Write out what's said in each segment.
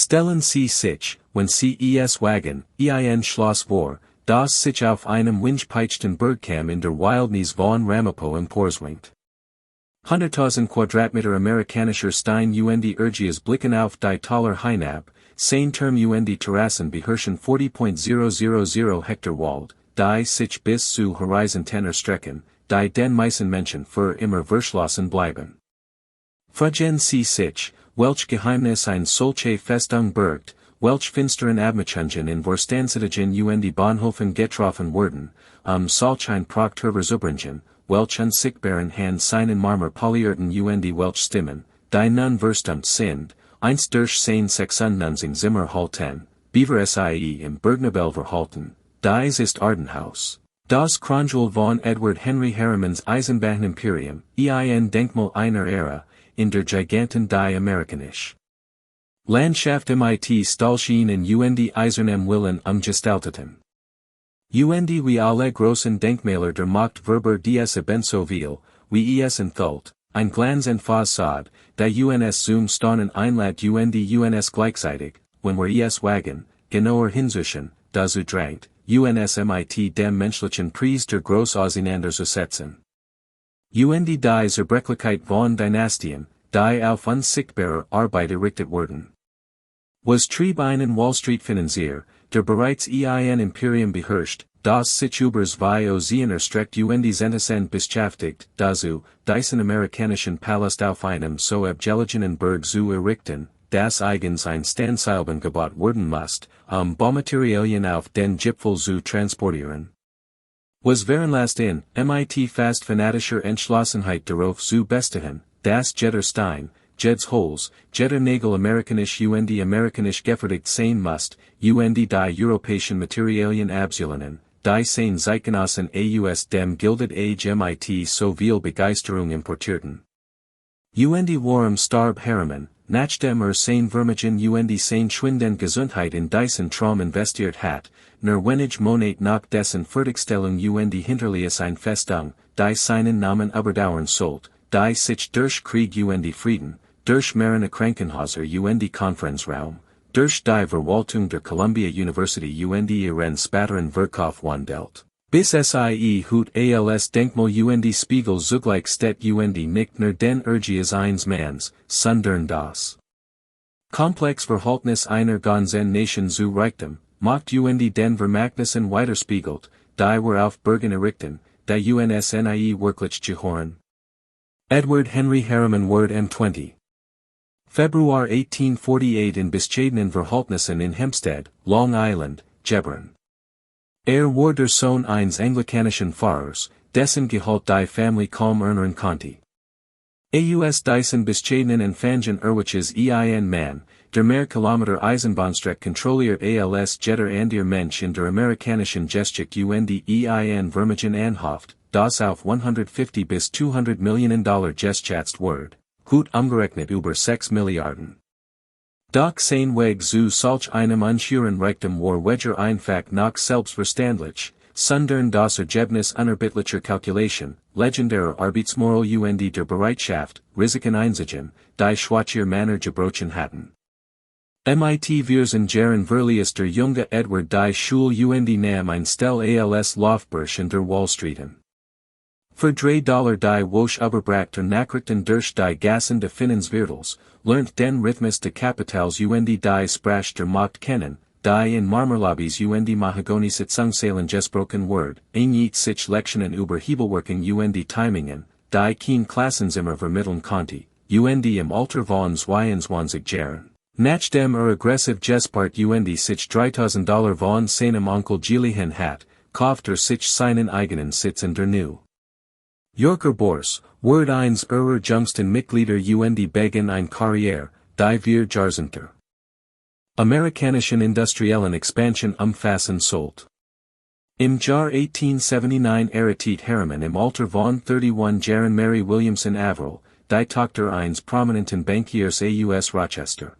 Stellen Sie sich, wenn Sie es wagen, ein Schloss vor, das sich auf einem windpeitschten Bergkamm in der Wildnis von Ramapo emporswingt. 100.000 Quadratmeter amerikanischer Stein und Ergias blicken auf die Taler hinab, sein Term und Terrassen beherrschen 40.000 Hektar Wald, die sich bis zu Horizontäner strecken, die den meisten Menschen für immer verschlossen bleiben. Fragen Sie sich, welch Geheimnis ein solche Festung birgt, welch finsteren Abmachungen in Vorstandsitigen und Bahnhofen getroffen wurden, solch ein Prachtversubbringen, welch unsichtbaren Hand seinen Marmor polierten und welch Stimmen, die nun verstummt sind, einst durch sein 619 Zimmer halten, Beaver sie im Bergnabel verhalten, dies ist Arden House. Das Kronjuwel von Edward Henry Harrimans Eisenbahn-Imperium, ein Denkmal einer Ära, in der Giganten die amerikanisch. Landschaft mit Stahlschienen und eisernem Willen umgestalteten. Und wie alle großen Denkmäler der Macht Verber des Ebenso wie es enthält, ein Glanz und Fassade, die uns zum Staunen einlädt und uns gleichzeitig, wenn wir es wagen, genauer hinzuschauen, dazu drängt, uns mit dem menschlichen Preis der Großauseinandersetzung. Und die Zerbrechlichkeit von Dynastien, die auf unsichtbare Arbeit errichtet wurden. Was trieb einen Wall-Street-Finanzier, der bereits ein Imperium beherrscht, das sich über zwei Ozean erstreckt und die Zentessen beschäftigt, dazu, diesen amerikanischen Palast auf einem so abgelegenen Berg zu errichten, das eigens ein Standseilbahn gebaut werden muss, Baumaterialien auf den Gipfel zu transportieren. Was veranlasst in mit fast fanatischer Entschlossenheit darauf zu bestehen, das jeder Stein, jedes Holz, jeder Nagel amerikanisch und amerikanisch gefertigt sein muss, und die europäischen Materialien abzulehnen, die sein Zeitgenossen aus dem Gilded Age mit so viel Begeisterung importierten. Und warum starb Harriman, nachdem sein Vermögen und sein schwindende Gesundheit in diesen Traum investiert hat, nur wenig Monate nach dessen Fertigstellung und hinterließ ein Festung, die seinen Namen überdauern sollt, die sich durch Krieg und Frieden, durch mehrere Krankenhäuser und Konferenzraum, durch die Verwaltung der Columbia University und ihren späteren Verkauf wandelt. Bis sie hut als Denkmal und Spiegel zugleich steht und nicht nur den Ergias eines Manns, sondern das Komplex Verhaltnis einer ganzen Nation zu Reichtum, macht und den Vermagnissen widerspiegelt, die wir auf Bergen errichten, die uns nie wirklich gehören. Edward Henry Harriman Word M20. Februar 1848 in bescheidenen Verhältnissen in Hempstead, Long Island, Gebern. War der Sohn eines anglikanischen Pfarrers, dessen Gehalt die Familie kaum ernähren konnte. Aus diesen bescheidenen Empfangen erwiches ein Mann, der mehr Kilometer Eisenbahnstreck kontrolliert als jeder andere Mensch in der amerikanischen Geschichte und ein Vermögen anhäuft, das auf 150 bis 200 Millionen Dollar geschätzt wird, gut umgerechnet über 6 Milliarden. Doch sein Weg zu solch einem unscheuren Reichtum war weder einfach noch selbstverständlich, sondern das Ergebnis unerbittlicher Kalkulation, legendärer Arbeitsmoral und der Bereitschaft, Risiken einzugehen, die schwacher Männer gebrochen hatten. Mit wir sind Jaren Verlius der junge Edward die Schule und nahm ein Stell als Laufbursch in der Wall Streeten. Für $3 die Wosch überbrachte Nachrichten durch die Gassen de Finanzviertels, lernt den Rhythmus de Kapitals und die Sprache der Macht kennen, die in Marmorlobbys und Mahagoni-Sitzungssälen gesprochen wird, sich Lektionen über Hebelwirkung und Timingen, die kein Klassenzimmer vermitteln konnte, und im Alter von 22 Jahren. Nachdem aggressiv gespart und sich $3,000 von seinem Onkel geliehen hat, kauft sich seinen eigenen Sitz in der New Yorker Börse, wird eins jüngsten Mitglieder und beginn ein Karriere, die wir Jahrzehnte amerikanischen industriellen Expansion umfassen sollt. Im Jahr 1879 erriet Harriman im Alter von 31 Jahren Mary Williamson Averill, die Tochter eines prominenten Bankiers aus Rochester.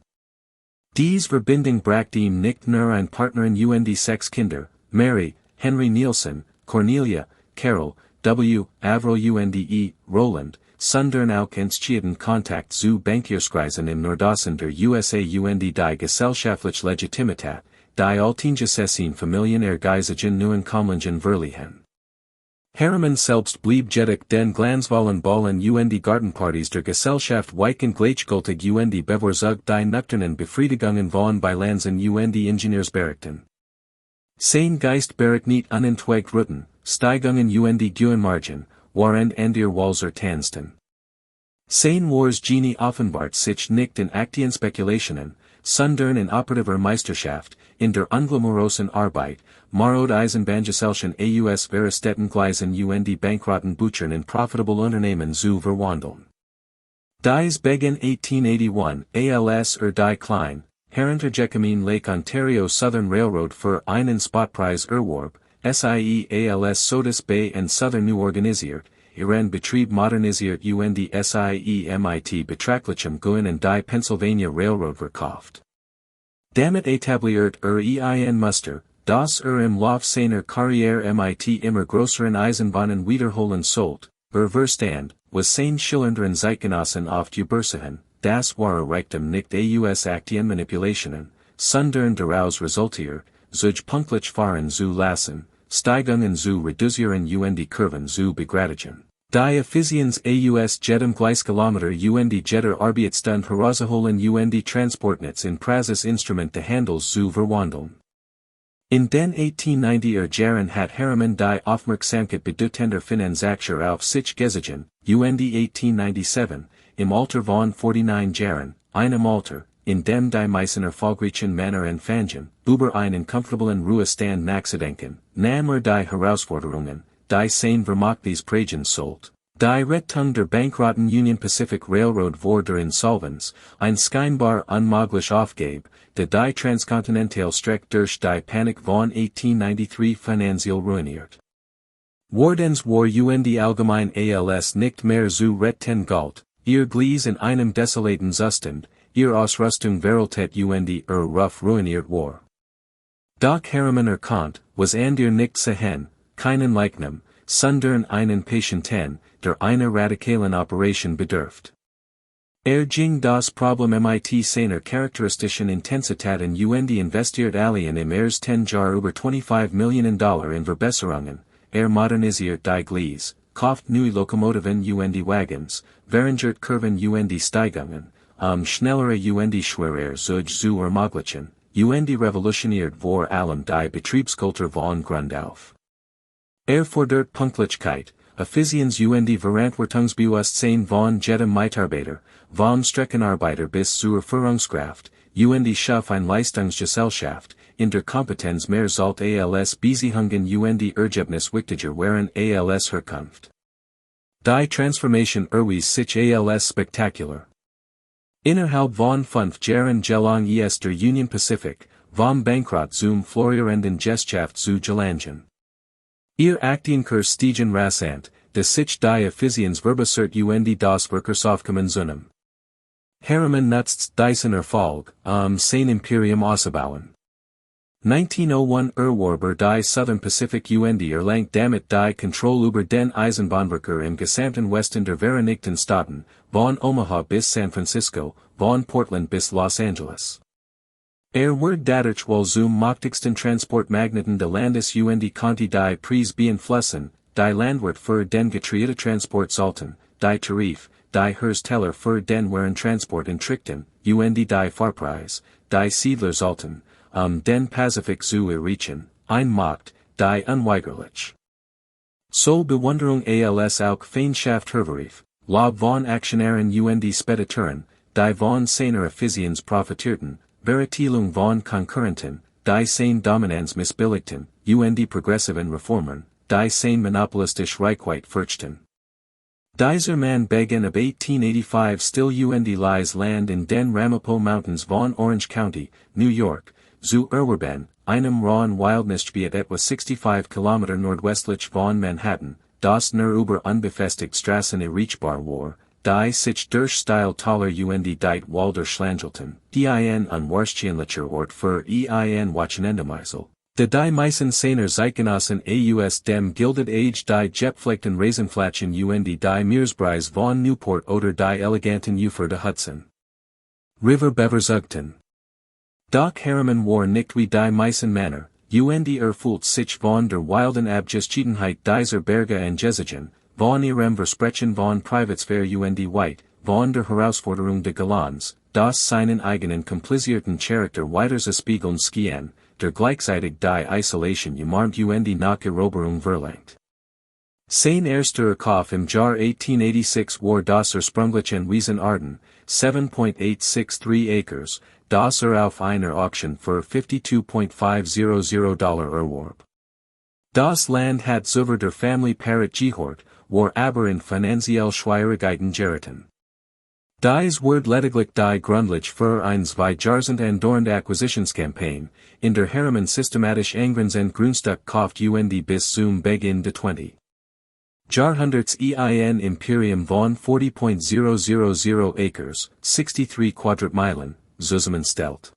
Dies Verbindung brachte ihm nicht nur ein Partnerin und 6 Kinder, Mary, Henry Nielsen, Cornelia, Carol, W. Averill und E. Roland, sondern auch Entscheiden Kontakt zu Bankierskrisen im Nordosten der USA und die gesellschaftliche Legitimität, die Altingesessin Familien Geisagen neuen Kommlingen verliehen. Harriman selbst blieb jedoch den glanzvollen Ballen und die Gartenpartys der Gesellschaft weichen gleichgültig und die Bevorzug die nüchternen Befriedigungen von Bilanzen und die Ingenieursberichten. Sein Geist berät nicht unentwegt Rutten, Steigungen und die Gewinnmargen, waren an der Walzer tanzten. Sein Wars Genie offenbart sich nicht in Aktien Spekulationen, sondern in operativer Meisterschaft, in der unglamourösen Arbeit, marod Eisenbahngesellschaften aus Verestetten Gleisen und die bankrotten Butchern in profitable Unternehmen zu verwandeln. Dies Beginn 1881, als die klein, Herrentergemein Lake Ontario Southern Railroad für einen Spotpreis erwarb, SIE als Sodus Bay and Southern New organisiert, ihren Betrieb modernisiert und die SIE mit betrachtlichem Gewinn in die Pennsylvania Railroad verkauft. Damit etabliert ein Muster, das im Lauf seiner Karriere mit immer größeren Eisenbahnen wiederholen sollt, Verstand, was sein schillernden Zeitgenossen oft übersehen, das wahre Reichtum nicht aus Aktienmanipulationen, sondern daraus resultiert, sich punktlich fahren zu lassen, Steigungen zu reduzieren und die Kurven zu begradigen. Die Effizienz aus jedem Gleiskilometer und die jeder Arbeitsstund herausholen und die Transportnetz in Praxis Instrument des Handels zu verwandeln. In den 1890er Jahren hat Harriman die Aufmerksamkeit bedeutender Finanzaktier auf sich gezogen, und die 1897, im Alter von 49 Jahren, einem Alter, in dem die meisten erfolgreichen Männer anfangen, über einen comfortablen Ruhestand nachzudenken, nahm die Herausforderungen, die sein Vermachtes prägen sollt. Die Rettung der bankrotten Union Pacific Railroad vor der Insolvenz, ein scheinbar unmöglich Aufgabe, der die transkontinentale Strecke durch die Panik von 1893 finanziell ruiniert. Wardens war und die allgemein als nicht mehr zu retten galt, ihr Glies in einem desolaten Zustand, ihr Ausrüstung veraltet und die rough ruiniert war. Doch Harriman erkannt, was an der nicht sehen, keinen Leichnam, sondern einen Patienten, der einer radikalen Operation bedurft. Ging das Problem mit seiner charakteristischen Intensitäten und die investiert allen im ersten Jahr über $25 Millionen in Verbesserungen, modernisiert die Glies, kauft neue Lokomotiven und die Wagons, verringert Kurven und die Steigungen, schnellere und die schwerer Züge zu ermöglichen, und die revolutioniert vor allem die Betriebskultur von Grund auf. Fordert Punktlichkeit, Effizienz und die Verantwortungsbewusstsein von jedem Mitarbeiter, vom Streckenarbeiter bis zur Führungskraft, und die Schaff ein Leistungsgesellschaft, in der Kompetenz mehr sollt als Beziehungen und die Ergebnis wichtiger waren als Herkunft. Die Transformation erwies sich als spektakulär. Innerhalb von 5 Jahren gelang es der Union Pacific, vom Bankrott zum florierenden Gesellschaft zu gelangen. Ihr Aktienkurs stiegen rasant, des sich die Effizienz verbessert und die das Workersaufkommen zunahm. Harriman nutzt diesen Erfolg, sein Imperium auszubauen. 1901 erwarb die Southern Pacific und erlangt damit die Kontrolle über den Eisenbahnverkehr im gesamten Westen der Vereinigten Staaten, von Omaha bis San Francisco, von Portland bis Los Angeles. Wird dadurch wohl zum mächtigsten Transportmagnaten des Landes und die Conti die Preis beeinflussen, die Landwirt für den Getreidetransport sollten, die Tarif, die Hersteller für den Warentransport entrichten, und die Fahrpreis, die Siedler sollten, den Pazifik zu erreichen, ein Macht, die unweigerlich. So Bewunderung als auch Feindschaft hervorrief, Lob von Aktionären und die Spediteuren, die von seiner Effizienz profitierten, Verteilung von Konkurrenten, die sein Dominanz missbilligten, und die progressiven Reformern, die sein monopolistisch Reichweite fürchten. Dieser Mann begann ab 1885 still und lies Land in den Ramapo Mountains von Orange County, New York, zu erwerben, einem rauen Wildnisgebiet etwa 65 Kilometer nordwestlich von Manhattan, das nur über unbefestigt Straßen erreichbar war, die sich durch Stil taler und die Walder schlangelten, die ein unwahrscheinlicher Ort für ein Wochenendemeisel, Die meisten seiner Zeitgenossen aus dem Gilded Age die gepflegten Reisenflächen und die Meeresbreis von Newport oder die eleganten Ufer der Hudson River bevorzugten. Doch Harriman war nicht wie die meisten Männer, und fühlt sich von der wilden Abgeschiedenheit dieser Berge angesiegen, von ihrem Versprechen von Privatsphäre und weit, von der Herausforderung des Galans, das seinen eigenen komplizierten Charakter weiter spiegeln skien, der gleichzeitig die Isolation umarmt und nach Eroberung verlangt. Sein erster Kauf im Jahr 1886 war das ursprüngliche Wesen Arden, 7.863 acres, das auf einer Auction für $52.500 erwarb. Das Land hat über der Familie Parrot gehört, war aber in finanziell Schwierigkeiten geraten. Dies wird lediglich die Grundlage für ein 2 Jahrzehnte andauernde Acquisitionskampagne, in der Harriman systematisch Angrenzen Grundstück kauft und bis zum Beginn des 20. Jahrhunderts ein Imperium von 40.000 acres, 63 Quadratmeilen, zusammenstellt.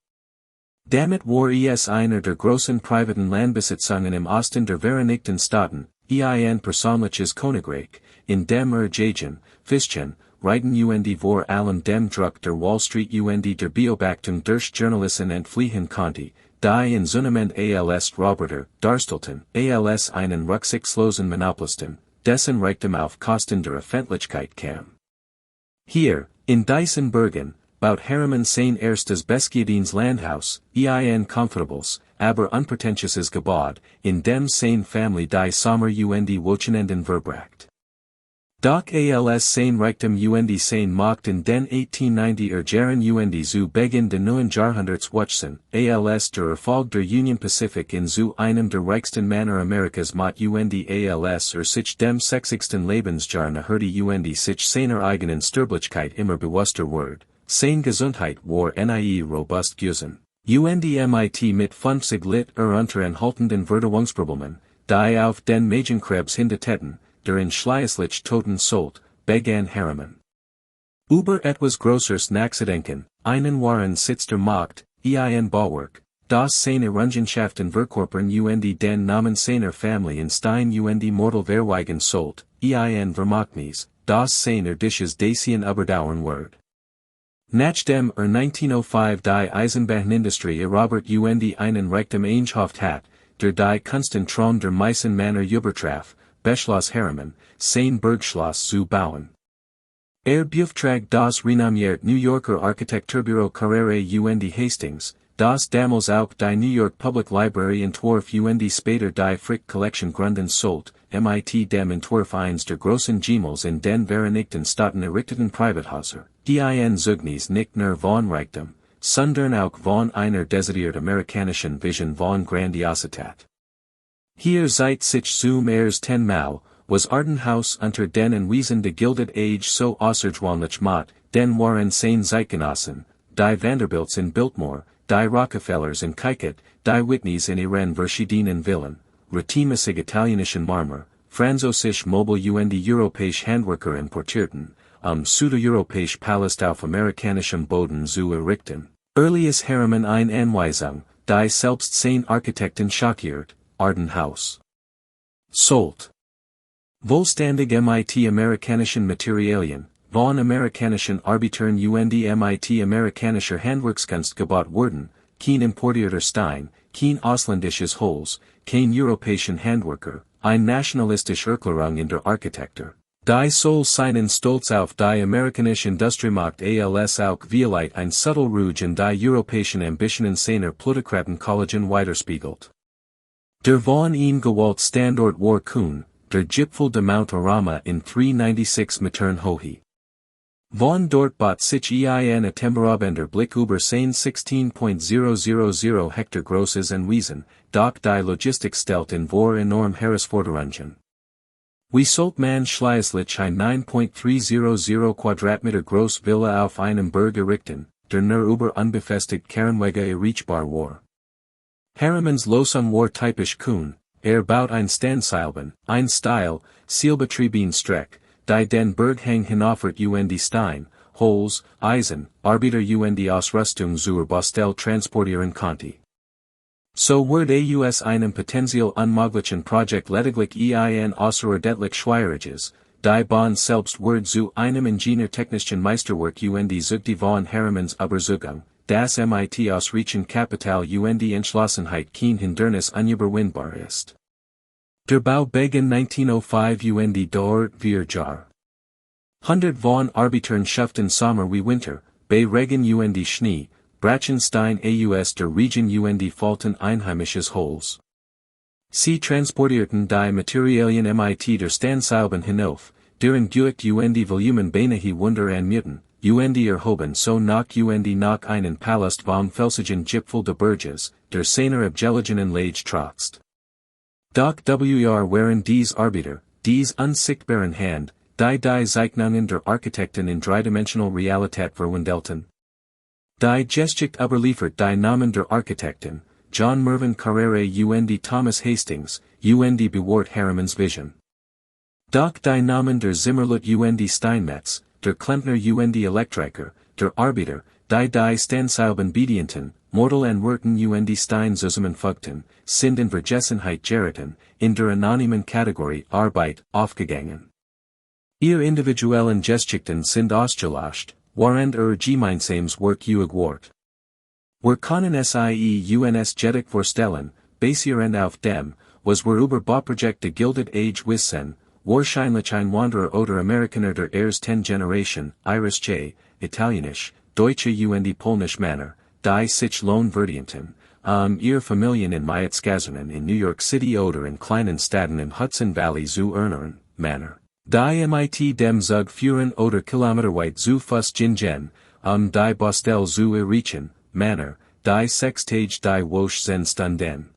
Damit war einer der großen privaten Landbesitzungen im Osten der Vereinigten Staaten, ein persönliches Königreich, in dem Jagen, Fischen, Reichtum und vor allem dem Druck der Wall Street und der Beobachtung durch Journalisten entfliehen konnte, die in Zunament als Roboter darstellten, als einen rücksichtslosen Monopolisten, dessen Reichtum auf Kosten der Öffentlichkeit kam. Hier, in diesen Bergen, baut Harriman sein erstes beschiedenes Landhaus, ein comfortables, aber unpretentiöses Gebäude, in dem seine Familie die Sommer und Wochenenden verbracht. Doch als sein Reichtum und sein Macht in den 1890er Jahren und zu Beginn des neuen Jahrhunderts wuchsen, als der Erfolg der Union Pacific in zu einem der reichsten Männer Amerikas macht und als sich dem 60. Lebensjahr naherte und sich seiner eigenen Sterblichkeit immer bewusster wird, seine Gesundheit war nie robust gewesen. Und mit mit 50 Lit unter anhaltenden Verdauungsproblemen, die auf den Magenkrebs hindetäten, der in schließlich Toten sollt, begann Harriman. Über etwas Größeres nachzudenken, einen wahren Sitz der Macht, ein Bauwerk, das seine Errungenschaften verkörpern und den Namen seiner Familie in Stein und mortal verweigen sollt, ein Vermagnis, das seiner Dishes Dacian überdauern wird. Nachdem 1905 die Eisenbahnindustrie erobert und einen Reichtum eingeschafft hat, der die Konstruktion der meisten Männer übertraf, beschloss Harriman, sein Bergschloss zu bauen. Beauftragt das renommiert New Yorker Architekturbüro Carrere und Hastings, das damals auch die New York Public Library entwarf und später die Frick Collection gründen sollt, mit dem Entwurf eines der großen Gemälde in den Vereinigten Staaten errichteten Privathäuser, die ein Zeugnis nicht nur von Reichtum, sondern auch von einer dezidiert amerikanischen Vision von Grandiosität. Hier seit sich zum ersten Mal, was Arden House unter den Wesen der Gilded Age so außergewöhnlich macht, denn waren seine Zeitgenossen, die Vanderbilts in Biltmore, die Rockefellers in Keiket, die Whitneys in ihren verschiedenen Villen, retimissig italienischen Marmor, französisch Mobil und europäisch Handwerker importierten, südeuropäisch Palast auf amerikanischem Boden zu errichten. Earlies Harriman ein Anweisung, die selbst sein Architekten schockiert, Arden House. Sollt. Wohlständig mit amerikanischen Materialien, von amerikanischen Arbitern und mit amerikanischer Handwerkskunst gebaut wurden, kein importierter Stein, kein ausländisches Holz, kein europäischen Handwerker, ein nationalistisch Erklärung in der Architektur. Die soll seinen Stolz auf die amerikanische Industriemacht als auch Violite ein subtle Rouge in die europäischen Ambitionen seiner Plutokratenkollegen widerspiegelt. Der von ihm gewollt Standort war kühn, der Gipfel de Mount Arama in 396 Metern Hohe. Von dort bot sich ein atemberaubender Blick über sein 16.000 Hektar großes Anwesen, doch die Logistik stellt in vor enorm Herausforderungen. Wie sollt man schließlich ein 9.300 Quadratmeter groß Villa auf einem Berg errichten, der nur über unbefestigt Kernwege erreichbar war? Harrimans Lösung war typisch kühn, baut ein Standseilbahn, ein Style, Seilbetrieben Streck, die den Berghang hinaufert und Stein, Holz, Eisen, Arbeiter und Ausrüstung zur Bastel transportieren konnte. So wird aus einem potenziell unmöglichen Projekt lediglich ein außerordentlich schwieriges, die Bahn selbst wird zu einem ingenieurtechnischen Meisterwerk und die von Harrimans Überzeugung, das mit ausreichend Kapital und Entschlossenheit kein Hindernis unüberwindbar ist. Der Bau begann 1905 und dauert 4 Jahre. 100 von Arbitern schuften Sommer wie Winter, bei Regen und Schnee, Brachenstein aus der Region und Falten einheimisches Holz. Sie transportierten die Materialien mit der Standseilbahn hinauf, deren Gewicht und Volumen beinahe Wunder anmuten, und erhoben so nach einen Palast vom felsigen Gipfel de Berges, der seiner abgelegenen Lage troxt. Doch waren dies Arbeiter, dies unsichtbaren Hand, die Zeichnungen der Architekten in dreidimensional Realität verwandelten. Die Geschichte überliefert die Namen der Architekten, John Mervyn Carrere und Thomas Hastings, und bewahrt Harrimans Vision. Doch die Namen der Zimmerleut und Steinmetz, der Klempner und Elektriker, der Arbeiter, die Standseilbahn bedienten, Mortal an Wirten und Stein zusammenfügten, sind in Vergessenheit geraten, in der anonymen Kategorie Arbeit aufgegangen. Ihr individuellen Geschichten sind ausgelöscht, während gemeinsames Werk geworden. Wir können uns jedoch vorstellen, basierend auf dem, was wir über Bauprojekt der Gilded-Age wissen, wahrscheinlich ein Wanderer oder Amerikaner der ersten Generation, irische, italienisch, deutsche und polnisch Männer, die sich lohnverdienten, ihre Familien in Mietskasernen in New York City oder in kleinen Städten im Hudson Valley zu ernähren, Männer. Die mit dem Zug führen oder kilometerweit zu Fuß gingen, die Bostel zu erreichen, Männer, die 6 Tage die Woche sind stunden.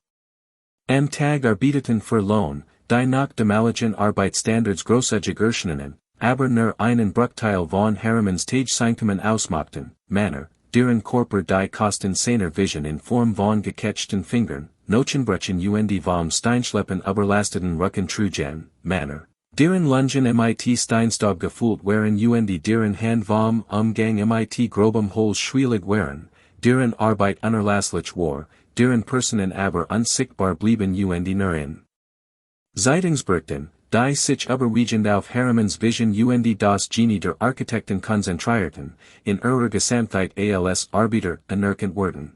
Am Tag arbeiteten für Lohn, die nach damaligen Arbeitsstandards großzügig erschenen, aber nur einen Bruchteil von Harrimans Tageseinkommen ausmachten, Männer, deren Körper die Kosten seiner Vision in Form von geketchten Fingern, Nochenbrüchen und vom Steinschleppen überlasteten Rücken trugen, Männer, deren Lungen mit Steinstaub gefüllt waren und deren Hand vom Umgang mit grobem Holz schwierig waren, deren Arbeit unerlässlich war, deren Personen aber unsichtbar blieben und nur Zeitungsberichten, die sich überwiegend auf Harrimans Vision und das Genie der Architekten konzentrierten, in ihrer Gesamtheit als Arbeiter anerkannt wurden.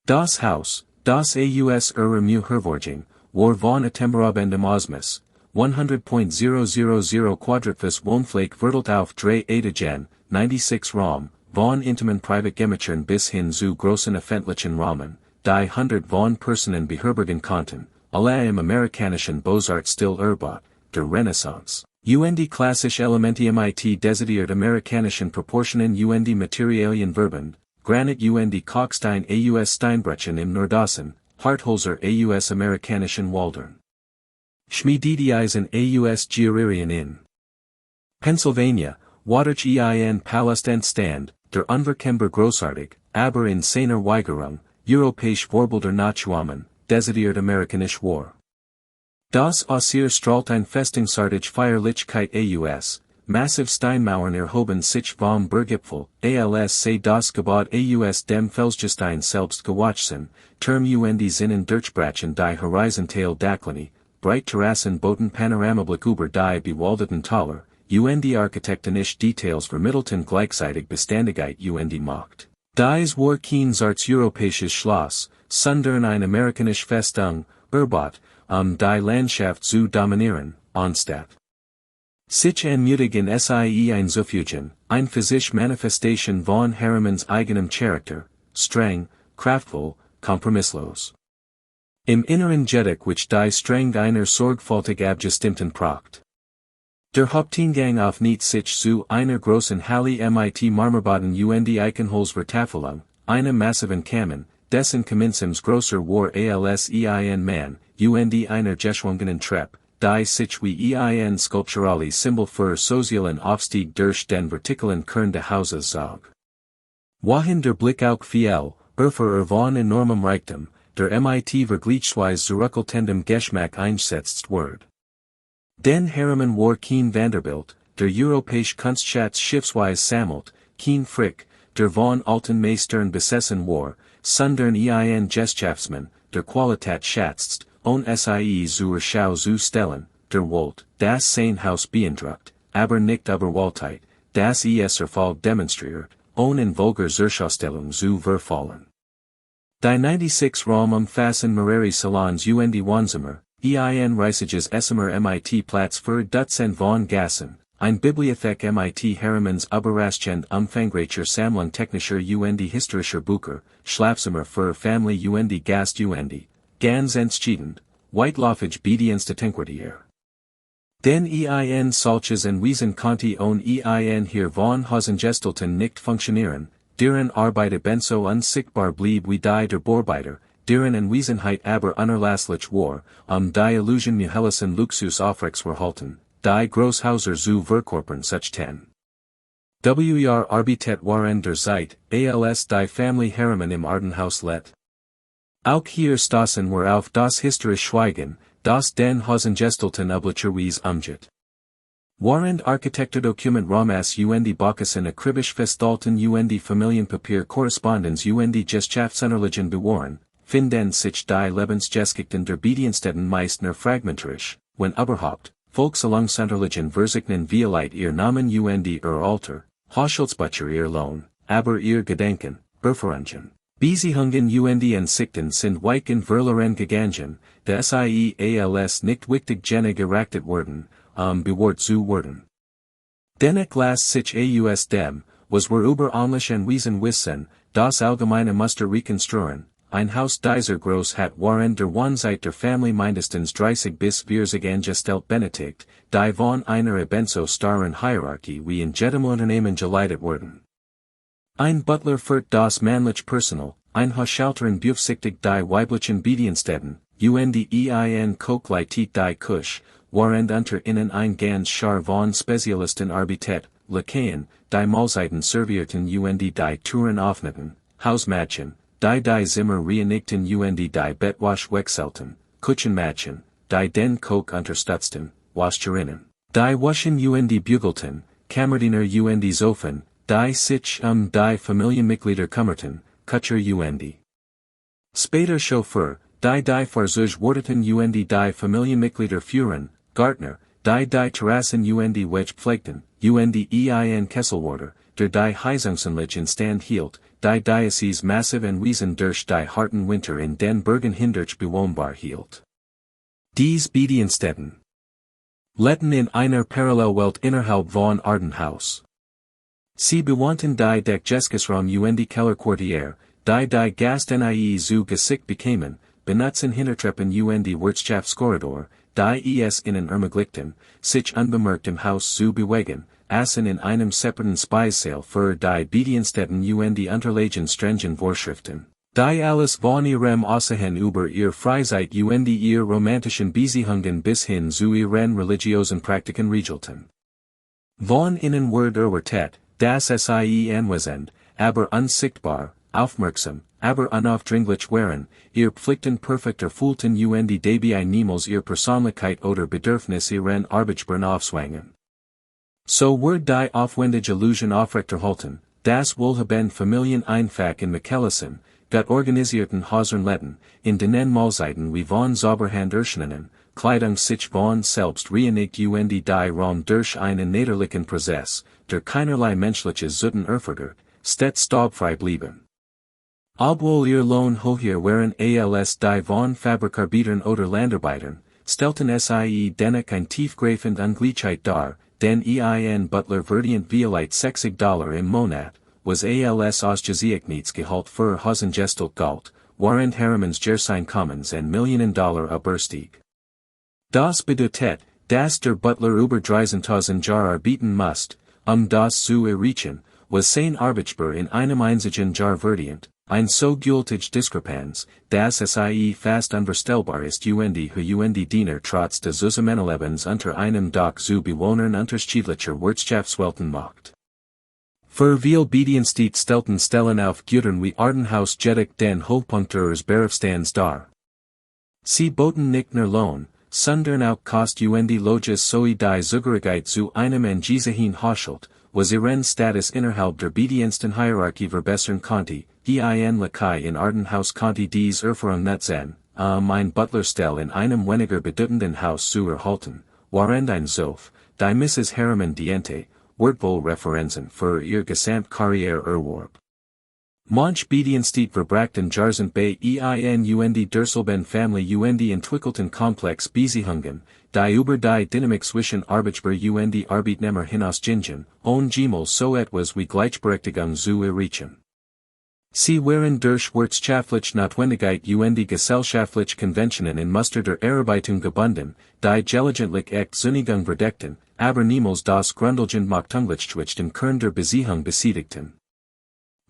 Das Haus, das aus ihrer Mühe war von atemberaubendem Ausmaß, 100.000 Quadratfuß Wohnfläche verteilt auf 3 Etagen, 96 Raum, von intimen Privatgemächern bis hin zu großen öffentlichen Räumen, die 100 von Personen beherbergen konnten, alle im amerikanischen Beaux-Arts-Stil erbaut, der Renaissance, und klassische Elemente mit desideriert amerikanischen Proportionen und Materialien verbund, Granit und Kalkstein aus Steinbrüchen im Nordosten, Hartholzer aus amerikanischen Waldern. Schmiedeisen aus Georgien in Pennsylvania, Wadach ein Palast entstand, der unverkennbar großartig, aber in seiner Weigerung, europäisch Vorbilder nachzuahmen, desideriert amerikanisch war. Das aus ihr strahlt ein festungsartig Feierlichkeit aus, massiv Steinmauern erhoben sich vom Berggipfel, als sei das Gebäude aus dem Felsgestein selbst gewachsen, Turm und Zinnen durchbrachen die horizontal Dachlinie, breit Terrassen boten Panoramablick über die bewaldeten Taler, und architektonisch Details vermittelten gleichzeitig Beständigkeit und Macht. Dies war kein europäisches Schloss, sondern eine amerikanische Festung, erbaut, die Landschaft zu dominieren, anstatt sich anmutig in sie einzufügen, ein für sich Manifestation von Harrimans eigenem Charakter, streng, kraftvoll, kompromisslos. Im Inneren jedoch which die streng einer sorgfältig abgestimmten Pracht. Der Haupteingang auf nicht sich zu einer großen Halle mit Marmorboden und Eichenholzvertafelung, einem massiven Kamin, dessen Kaminsims größer war als ein Mann, und einer geschwungenen Treppe, die sich wie ein sculpturale Symbol für sozialen Aufstieg durch den vertikalen Kern des Hauses zog. Wohin der Blick auch fiel, für von enormem Reichtum, der mit vergleichsweise zurückhaltendem Geschmack einsetzt wird. Denn Harriman war kein Vanderbilt, der europäisch Kunstschatz schiffsweise sammelt, kein Frick, der von alten Meistern besessen war, sondern ein Gesellschaftsmann, der Qualität schätzt, und sie zur Schau zu stellen, der Wollt, das sein Haus beeindruckt, aber nicht überwältigt, das es Erfolg demonstriert, und in vulgar Zurschaustellung zu verfallen. Die 96 Raum umfassen mehrere Salons und Wohnzimmer, ein riesiges Essemer MIT-Platz für Dutzend von Gassen, ein Bibliothek MIT Harrimans überraschend umfangreicher Sammlung technischer und historischer Bücher, Schlafzimmer für Family und Gast und, ganz entschieden, weitläufig Bedienstetenquartier. Den ein solches en Wiesen konnte und ein hier von Hosengestalten nicht funktionieren, deren Arbeit ebenso unsichtbar blieb wie die der Bearbeiter, deren Anwesenheit aber unerlässlich war, die Illusion Muhellisen Luxus aufrechtzuerhalten, die Großhäuser zu verkörpern such ten. Jahr Arbeitet waren der Zeit, als die Family Harriman im Arden House let. Auch hier stoßen wir auf das historisch Schweigen, das den Hosengestalten üblicherweise umgeht. Während Architekturdokument Ramas und Baukassen akribisch festhalten und Familienpapier Korrespondenz und Geschichtsunterlagen bewahren, finden sich die Lebensgeschichten der Bediensteten meist nur fragmentarisch, wenn überhaupt, Volkselungsunterlagen versignen vielleicht ihr Namen und ihr Alter, Haushaltsbücher ihr Lohn, aber ihr Gedenken, Beferungen. Beziehungen und Ansichten sind weichen verloren gegangen, da sie als nicht wichtig genug erachtet wurden, bewahrt zu werden. Dennoch lässt sich aus dem, was wir über ähnliche Anweisen wissen, das allgemeine Muster rekonstruieren, ein Haus dieser Großheit waren der Wohnseit der Family mindestens 30 bis 40 angestellt benötigt, die von einer ebenso starren Hierarchie wie in jedem Unternehmen geleitet wurden. Ein Butler führt das männliche Personal, ein Haushalterin beaufsichtigt die weiblichen Bediensteten, und ein Koch leitet die Küche, während unter ihnen ein ganz Schar von Spezialisten arbeitet, Lakaien, die Mahlzeiten servierten und die Touren aufnahmen, Hausmädchen, die Zimmer reinigten und die Bettwasch wechselten, Küchenmädchen, die den Koch unterstützten, Wascherinnen, die waschen und bügelten, Kammerdiener und Zofen, die sich die Familienmitglieder kümmerten, Kutscher und später Chauffeur, die Fahrzeuge warteten und die Familienmitglieder führen, Gärtner, die Terrassen und Wedge pflegten, und ein Kesselwarter, der die Heizungsanlagen stand hielt, die Diocese massiv Anweisen durch die harten Winter in den Bergen hindurch bewohnbar hielt. Dies Bediensteten letten in einer Parallelwelt innerhalb von Arden House. Sie bewohnten die Deckgeschossraum und Kellerquartier, die Gast nie zu Gesicht bekämen, benutzen Hintertreppen und Wirtschaftskorridor, die es innen ermöglichten, sich unbemerkt im Haus zu bewegen, aßen in einem separaten Speisesaal für die Bediensteten und unterlagen strengen Vorschriften, die alles von ihrem Aussehen über ihr Freizeit und ihr romantischen Beziehungen bis hin zu ihren religiösen Praktiken regelten. Von innen wird erwartet, dass sie anwesend, aber unsichtbar, aufmerksam, aber unaufdringlich waren, ihr Pflichten perfekt erfüllten und dabei niemals ihr Persönlichkeit oder Bedürfnis ihren Arbeitsbern aufzwängen. So wird die aufwendige Illusion aufrechterhalten, das Wohlhaben Familien einfach in Michelsen, gut organisierten Häusern letten, in denen Mahlzeiten wie von Sauberhand erscheinen, Kleidung sich von selbst reinigt und die Raum durch einen niederlichen Prozess, der keinerlei menschliches Sünden erfordert, stets staubfrei blieben. Obwohl ihr Lohn hoher waren als die von Fabrikarbeitern oder Landarbeitern, stellten sie dennoch ein tiefgreifend Ungleichheit dar, denn ein Butler verdient vielleicht $60 im Monat, was als Ausgezeichnetsgehalt für Hosengestalt galt, während Harrimans Gerseinkommens en $Millionen überstieg. Das bedeutet, dass der Butler über 30.000 Jahr arbeiten musste, das zu erreichen, was sein Arbeitsbar in einem einzigen Jahr verdient, ein so gültig Diskrepanz, dass es fast unvorstellbar ist und die Diener trotz des Zusammenlebens unter einem Dach zu Bewohnern unterschiedlicher Wirtschaftswelten macht. Für viel Bedienstete stellten Stellen auf Gütern wie Arden House jedoch den Hochpunkt ihres Berufsstands dar. Sie boten nicht nur Lohn, sondern auch Kost und Loges sowie die Zugehörigkeit zu einem angesehenen Haushalt, was ihren Status innerhalb der Bedienstenhierarchie verbessern konnte, ein Lakai in Arden House konnte dies Erfahrung nutzen, mein Butlerstelle in einem weniger bedeutenden Haus zu erhalten, während ein Zof, die Mrs. Harriman diente, wertvoll Referenzen für ihr Gesamtkarriere erwarb. Manch Bediensteet verbrachten Jahrzehnte bei ein Derselben Family entwickelten Komplex Beziehungen, die über die Dynamik zwischen Arbeitgeber Arbeitnehmer hinausgingen, ohne jemals so etwas wie Gleichberechtigung zu erreichen. Sie waren durch wirtschaftliche Notwendigkeit gesellschaftliche Konventionen in Muster der Erarbeitung gebunden, die gelegentlich echt Zunigung verdeckten, aber niemals das grundlegend Machtungleichgewicht Kern der Beziehung besiegten.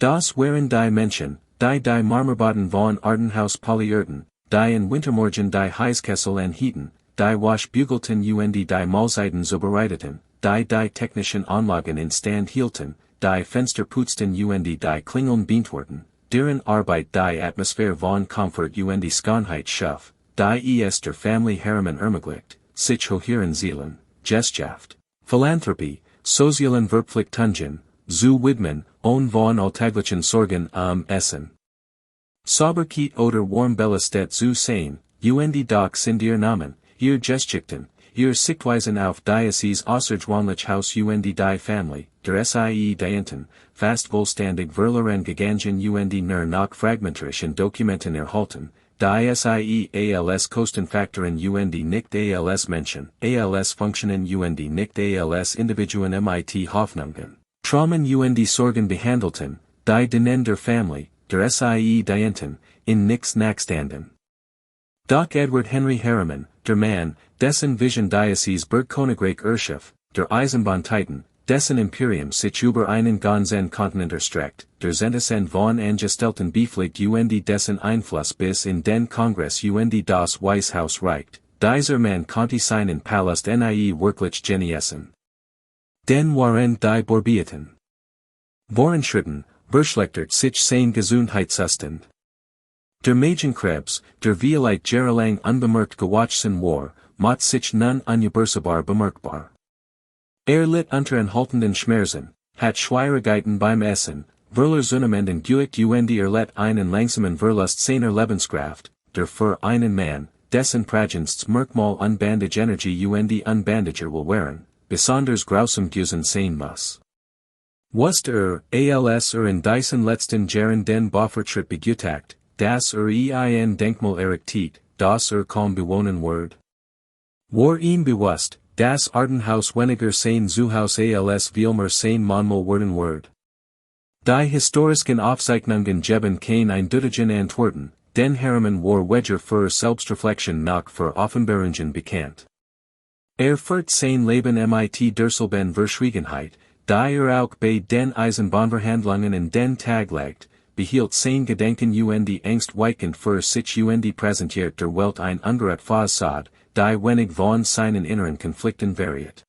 Das waren die Menschen, die Marmorboden von Arden House polierten, die in Wintermorgen die Heißkessel anhielten, die Waschbügelten die Mahlzeiten zubereiteten, die technischen Anlagen in Stand hielten, die Fenster putzten die Klingeln beantworten, deren Arbeit die Atmosphäre von Komfort Schönheit schuf, die es der Family Harriman ermöglicht, sich hocheren Zielen, Gesellschaft, Philanthropie, sozialen Verpflichtungen, zu widmen, ohne von alltäglichen Sorgen Essen. Sauberkeit oder Warmbelastet zu sein, doch sind ihr Namen, ihr Geschichten, ihr Sichtweisen auf Diocese außergewöhnlich Haus die Family, der Sie Dienten, fast vollständig verloren gegangen nur noch fragmentarischen Dokumenten erhalten, die Sie als Kostenfaktoren nicht als Menschen, als Funktionen nicht als Individuen mit Hoffnungen, Traumen Sorgen behandelten, die denen der Family, der Sie Dienten, in nichts nachstanden. Doch Edward Henry Harriman, der Mann, dessen Vision Diocese Bergkönigreich erschuf, der Eisenbahn-Titan, dessen Imperium sich über einen ganzen Kontinent erstreckt, der Zentresen von Angestellten befliegt dessen Einfluss bis in den Kongress das Weiße Haus reicht, dieser Mann konnte seinen Palast nie wirklich genießen. Den waren die Borbieten. Voranschritten, verschlechtert sich sein Gesundheitszustand. Der Magenkrebs, der vielleicht jahrelang unbemerkt gewachsen war, macht sich nun unübersehbar bemerkbar. Litt unter anhaltenden Schmerzen, hat Schwierigkeiten beim Essen, verlor zunehmenden Gewicht litt einen langsamen Verlust seiner Lebenskraft, der für einen Mann, dessen Pragensts Merkmal unbandige Energie unbandiger will wehren, besonders grausam gewesen sein muss. Wusste als in diesen letzten Jahren den Baufortschritt begutachtet, dass ein Denkmal errichtet, das kaum bewohnen wird? War ihm bewusst, dass Arden House weniger sein Zuhaus als vielmehr sein Mahnmal werden wird? Die historischen Aufzeichnungen geben kein eindeutigen Antworten, denn Harriman war weder für Selbstreflexion noch für Offenbarungen bekannt. Führt sein Leben mit derselben Verschwiegenheit, die auch bei den Eisenbahnverhandlungen in den Tag legt, behielt sein Gedenken Angst weikend für sich präsentiert der Welt ein ungerät Fassade, die wenig von seinen inneren Konflikten variiert.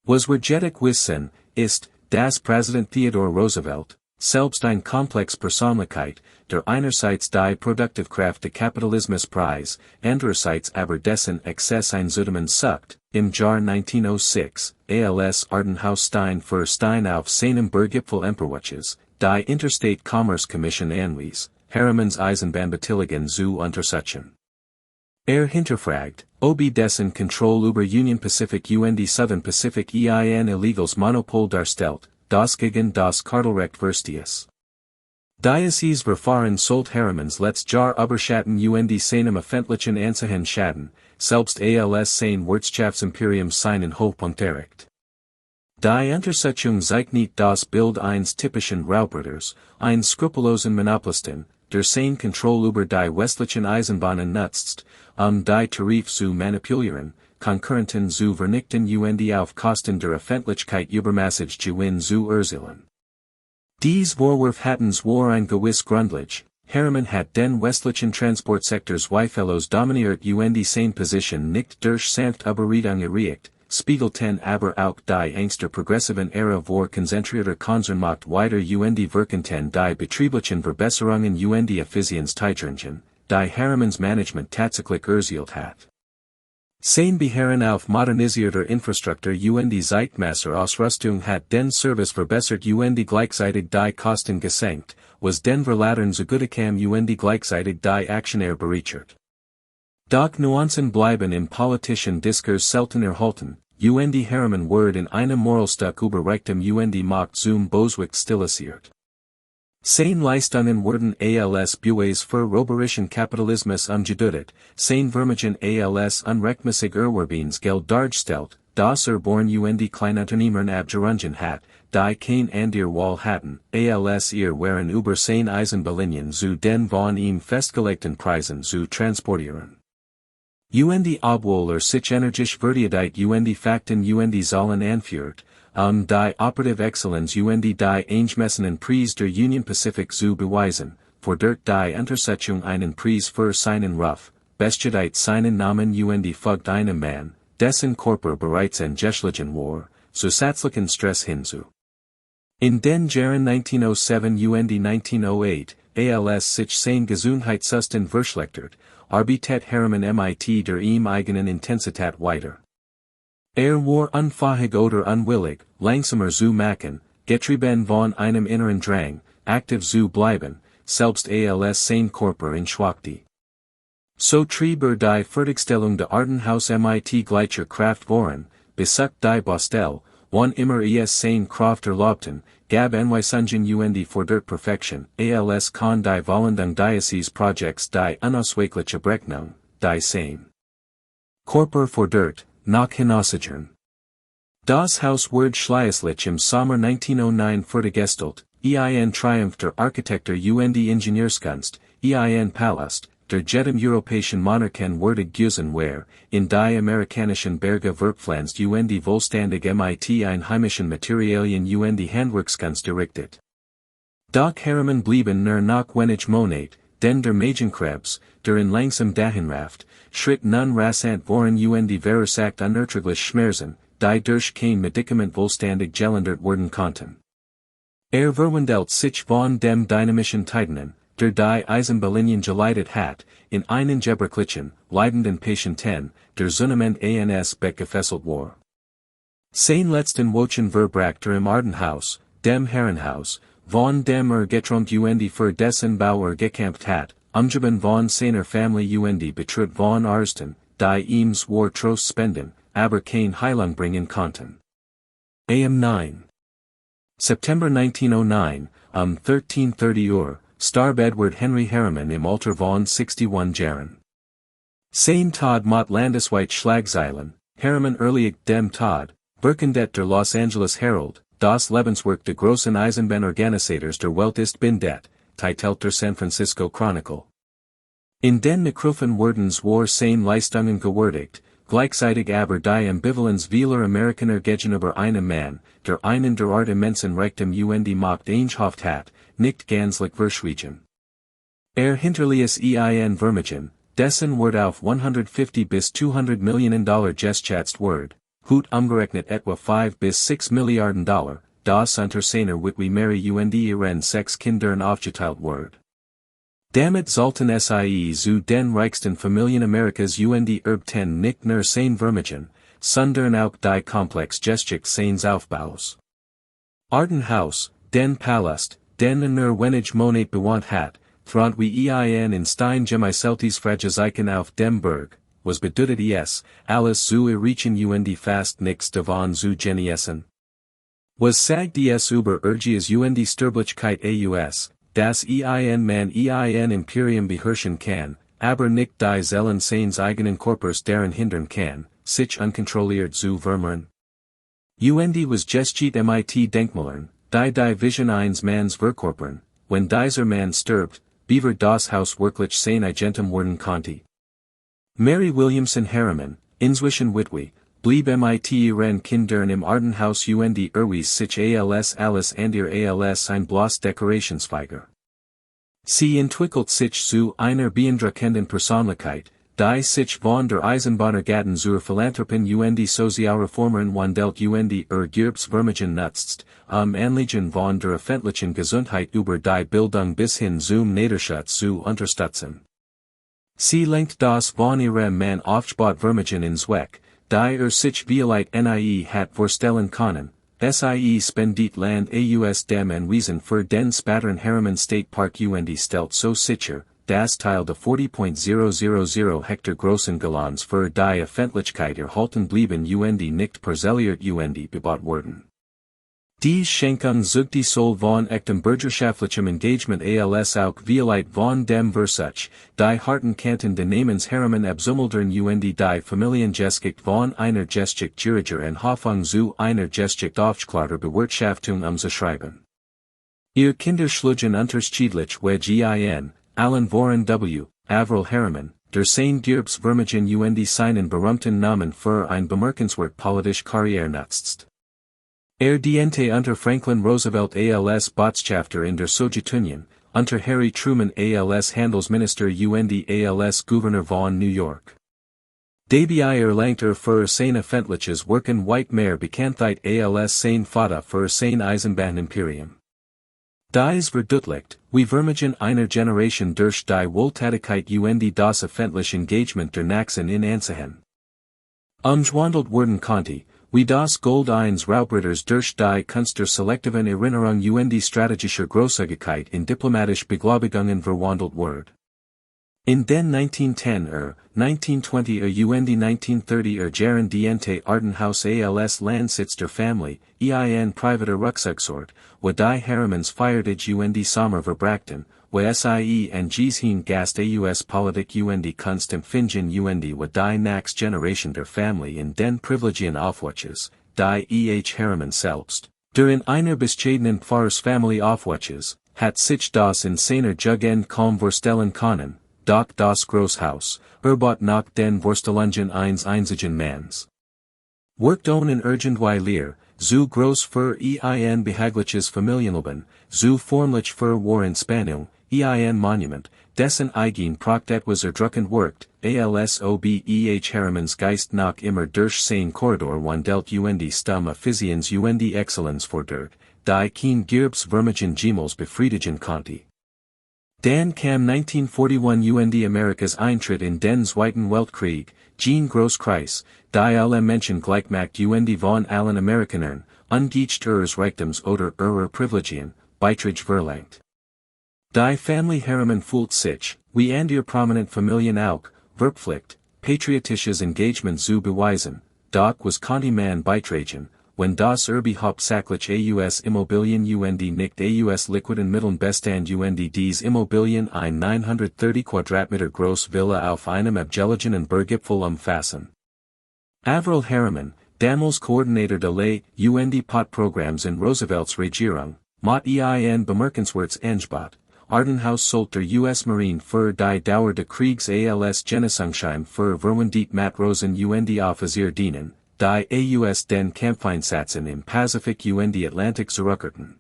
Was regedig wissen, ist, dass Präsident Theodore Roosevelt, selbst ein Komplex Persönlichkeit, der einerseits die Produktivkraft des Kapitalismus preis, andererseits aber dessen Exzess einzudämmen sucht, im Jahr 1906, als Arden House Stein für Stein auf seinem Berggipfel Emperwatches, die Interstate Commerce Commission anwies, Harrimans Eisenbahnbeteiligungen zu untersuchen. Hinterfragt, ob dessen Control über Union Pacific Southern Pacific illegals Monopol darstellt, das gegen das Kartelrecht verstiess. Diocese Verfahren sollt Harrimans letzt Jahr überschatten seinem öffentlichen Ansehen schaden, selbst als sein Wirtschaftsimperium seinen Hochpunkt erreicht. Die Untersuchung zeichnet das Bild eines typischen Raubruders, ein skrupellosen Monopolisten, der sein Control über die westlichen Eisenbahnen nutzt, die Tarif zu manipulieren, Konkurrenten zu vernichten auf Kosten der Öffentlichkeit übermassig Gewinn zu erzielen. Dies Vorwurf hattens war ein gewiss Grundlich, Harriman hat den westlichen Transportsektor zweifellos dominiert sein Position nicht durch sanft Überredung erreicht, spiegelten aber auch die Angst der progressiven Ära vor konzentrierter Konzernmacht weiter wirkenten die betrieblichen Verbesserungen Effizienzsteigerungen, die Harrimans Management tatsächlich erzielt hat. Sein Beharren auf modernisierter Infrastruktur Zeitmaßer Ausrüstung hat den Service verbessert gleichzeitig die Kosten gesenkt, was den Verladern zugutekam gleichzeitig die Aktionäre bereichert. Doch Nuancen bleiben im politischen Diskurs selten erhalten, und Harriman wird in einem Moralstück über Reichtum und Macht zum Boswick stilisiert. Seine Leistungen wurden als Beweis für roberischen Kapitalismus angedeutet, seine Vermögen als unrechtmäßig Erwerbens Geld dargestellt, das born und Kleinunternehmern abgerungen hat, die kein Andir Wall hatten, als waren über seine Eisenbahnlinien zu den von ihm festgelegten Preisen zu transportieren. Und obwohl sich energisch verteidigt und Fakten und Zahlen anführt, die operative Exzellenz und die eingemessenen Preis der Union Pacific zu beweisen, fordert die Untersetzung einen Preis für seinen Ruf, bestätigt seinen Namen und folgt einem Mann, dessen Körper bereits entgeschlichen war, zusätzlichen Stress hinzu. In den Jahren 1907 und 1908, als sich sein Gesundheitszustand verschlechtert, arbeitet Harriman mit der ihm eigenen Intensität weiter. War unfähig oder unwillig, langsamer zu machen, getrieben von einem inneren Drang, aktiv zu bleiben, selbst als sein Körper in schwachte. So trieb die Fertigstellung der Arden House mit gleicher Kraft voran, besucht die Bostel, wann immer sein Kraft erlaubten, gab Anweisungen und fordert Perfektion, als kann die Vollendung dieses Projekts die unausweichliche Berechnung, die sein Körper fordert, nach hinausgehen. Das Haus wird schließlich im Sommer 1909 fertiggestellt, Triumph der Architektur und Ingenieurskunst, Palast, der jedem europäischen Monarchen würdig gewesen war, in die amerikanischen Berge verpflanzt und vollständig mit einheimischen Materialien und Handwerkskunst errichtet. Doch Harriman blieben nur noch wenig Monat, denn der Magenkrebs, der in langsam dahinraft, schritt nun rasant voran und verursacht unerträglich Schmerzen, die durch kein Medikament vollständig gelindert werden konnten. Verwandelt sich von dem dynamischen Titanen, der die Eisenbahnlinien geleitet hat, in einen gebrechlichen, leidenden Patienten, der zunehmend ans Bett gefesselt war. Sein letzten Wochen verbrachte im Arden House, dem Herrenhaus, von dem geträumt und für dessen Bau gekämpft hat, umgeben von seiner Familie und betritt von Arsten, die ihm zwar Trost spenden, aber kein Heilung bringen konnten. Am 9. September 1909, 13:30 Uhr, starb Edward Henry Harriman im Alter von 61 Jahren. Sein Tod mot landesweit Schlagzeilen, Harriman erliegt dem Tod, Berkendet der Los Angeles Herald, das Lebenswerk der großen Eisenbahnorganisators der Welt ist bindet, titelt der San Francisco Chronicle. In den Nekrufen wurden war sein Leistungen gewürdigt, gleichzeitig aber die Ambivalenz vieler Amerikaner gegenüber einem Mann, der einen derart immensen Reichtum und Macht eingehofft hat, nicht gänzlich verschwiegen. Hinterließ ein Vermögen, dessen Wert auf 150 bis 200 Millionen Dollar geschätzt wird, hut umgerechnet etwa 5 bis 6 Milliarden Dollar, das unter seiner Witwe Mary und ihren 6 Kindern aufgeteilt wird. Damit sollten sie zu den reichsten Familien Amerikas und erbten nicht nur sein Vermögen, sondern auch die Komplex Geschichte seines Aufbaus. Arden House, den Palast, den nur wenig Monat bewohnt hat, thront wie in Stein gemeißeltes Fragezeichen auf dem Berg, was bedeutet alles zu erreichen und fast nichts davon zu genießen. Was sagt über Urgias und Sterblichkeit aus, dass man Imperium beherrschen kann, aber nicht die Zellen seines eigenen Körpers daran hindern kann, sich unkontrolliert zu vermehren? Und was geschieht mit Denkmalern, die Vision eines Manns verkörpern, wenn dieser Mann stirbt, beaver das Haus wirklich sein Eigentum werden konnte? Mary Williamson Harriman, inzwischen Witwe, blieb mit ihren Kindern im Arden House und erwies sich als alles andere als ein bloß Dekorationsfeiger. Sie entwickelt sich zu einer beeindruckenden Persönlichkeit, die sich von der Eisenbahn-Magnaten zur Philanthropin und Sozialreformerin wandelt und Gerbsvermögen nutzt, Anliegen von der öffentlichen Gesundheit über die Bildung bis hin zum Niederschutz zu unterstützen. Sie lenkt das von ihrem Mann aufgebaut Vermögen ins Weg, die sich vielleicht nie hat vorstellen können, spendet Land aus dem Anwesen für den späteren Harriman State Park und stellt so sicher, das Teil de 40.000 Hektar großen Geländes für die Öffentlichkeit erhalten blieben und nicht parzelliert und bebaut wurden. Dies Schenkung zog die Soll von echtem bürgerschaftlichem Engagement als auch Violeit von dem Versuch, die harten Kanten de Namens Harriman abzumildern und die Familiengeschichte von einer Geschichte gieriger und Hoffnung zu einer Geschichte aufgeklärter Bewirtschaftung zu schreiben. Ihr Kinderschlugen unterschiedlich Gin, Allen Voren W., Avril Harriman, der sein Gerbs Vermegen und seinen berühmten Namen für ein bemerkenswert politische Karriere nutzt. Diente unter Franklin Roosevelt als Botschafter in der Sowjetunion, unter Harry Truman als Handelsminister und als Gouverneur von New York. Dabei erlangt für seine öffentliches Wirken weit mehr Bekanntheit als sein Vater für sein Eisenbahn-Imperium. Dies verdeutlicht, wie Vermegen einer Generation durch die Wohltätigkeit und das öffentliche Engagement der Nachsen in Ansehen umgewandelt werden konnte, wie das Gold eines Raubritters durch die Kunst der selektiven Erinnerung und strategischer Großzügigkeit in diplomatisch Beglaubigungen verwandelt wird. In den 1910 1920 und 1930 Jahren diente Arden House als Landsitz der Familie, ein privater Rückzugsort, wo die Harrimans Feiertage und Sommer verbrachten, wo sie en Geschichten Gast aus Politik und Kunst empfingen und wo die Next Generation der Familie in den Privilegien aufwuchs, die E.H. Harriman selbst, der in einer bescheidenen Pfarrersfamilie aufwuchs, hat sich das in seiner Jugend kaum vorstellen können, doch das Großhaus, erbaut nach den Vorstellungen eines einzigen Manns. Worked ohne irgendwie Lehr, zu groß für ein behagliches Familienleben, zu formlich für War Spannung, ein Monument, dessen eigen Pracht etwas erdrückend wirkt, als ob E.H. Harrimans Geist noch immer durch sein Korridor wandelt und Stamme Physiens und Exzellenz fordert, die kein Gerbs Vermegen Gemals befriedigen konnte. Dann kam 1941 und Amerikas Eintritt in den Zweiten Weltkrieg, Jean Großkreis, die alle Menschen gleichmacht und von allen Amerikanern, ungeachtet ihres Reichtums oder ihrer Privilegien, Beiträge verlangt. Die Familie Harriman fühlt sich, wie ihr prominent Familien auch, verpflichtet, patriotisches Engagement zu beweisen, doch was konnte man beitragen, wenn das hauptsächlich aus Immobilien und nicht aus liquiden Mitteln bestand und dies Immobilien ein 930 Quadratmeter groß Villa auf einem abgelegenen Berggipfel umfassen. Avril Harriman, damals Koordinator de ley und Pot-Programms in Roosevelts Regierung, mot ein bemerkenswertes Angebot, Arden House sollte der US Marine für die Dauer des Kriegs als Genesungsheim für verwundete Matrosen und Offizier dienen, die aus den Kampfeinsätzen im Pazifik und Atlantik zurückkehrten.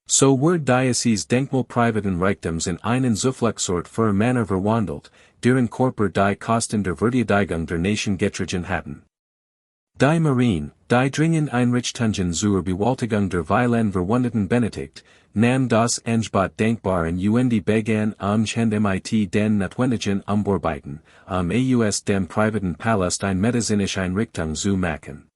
So wurde dieses Denkmal privaten Reichtums in einen Zufluchtsort für Männer verwandelt, deren Körper die Kosten der Verteidigung der Nation getragen hatten. Die Marine, die dringend Einrichtungen zur Bewältigung der violent verwundeten Benedikt, nahm das Angebot dankbar an und begann mit den notwendigen Umborbeiten, aus dem privaten Palast ein medizinische Einrichtung zu machen.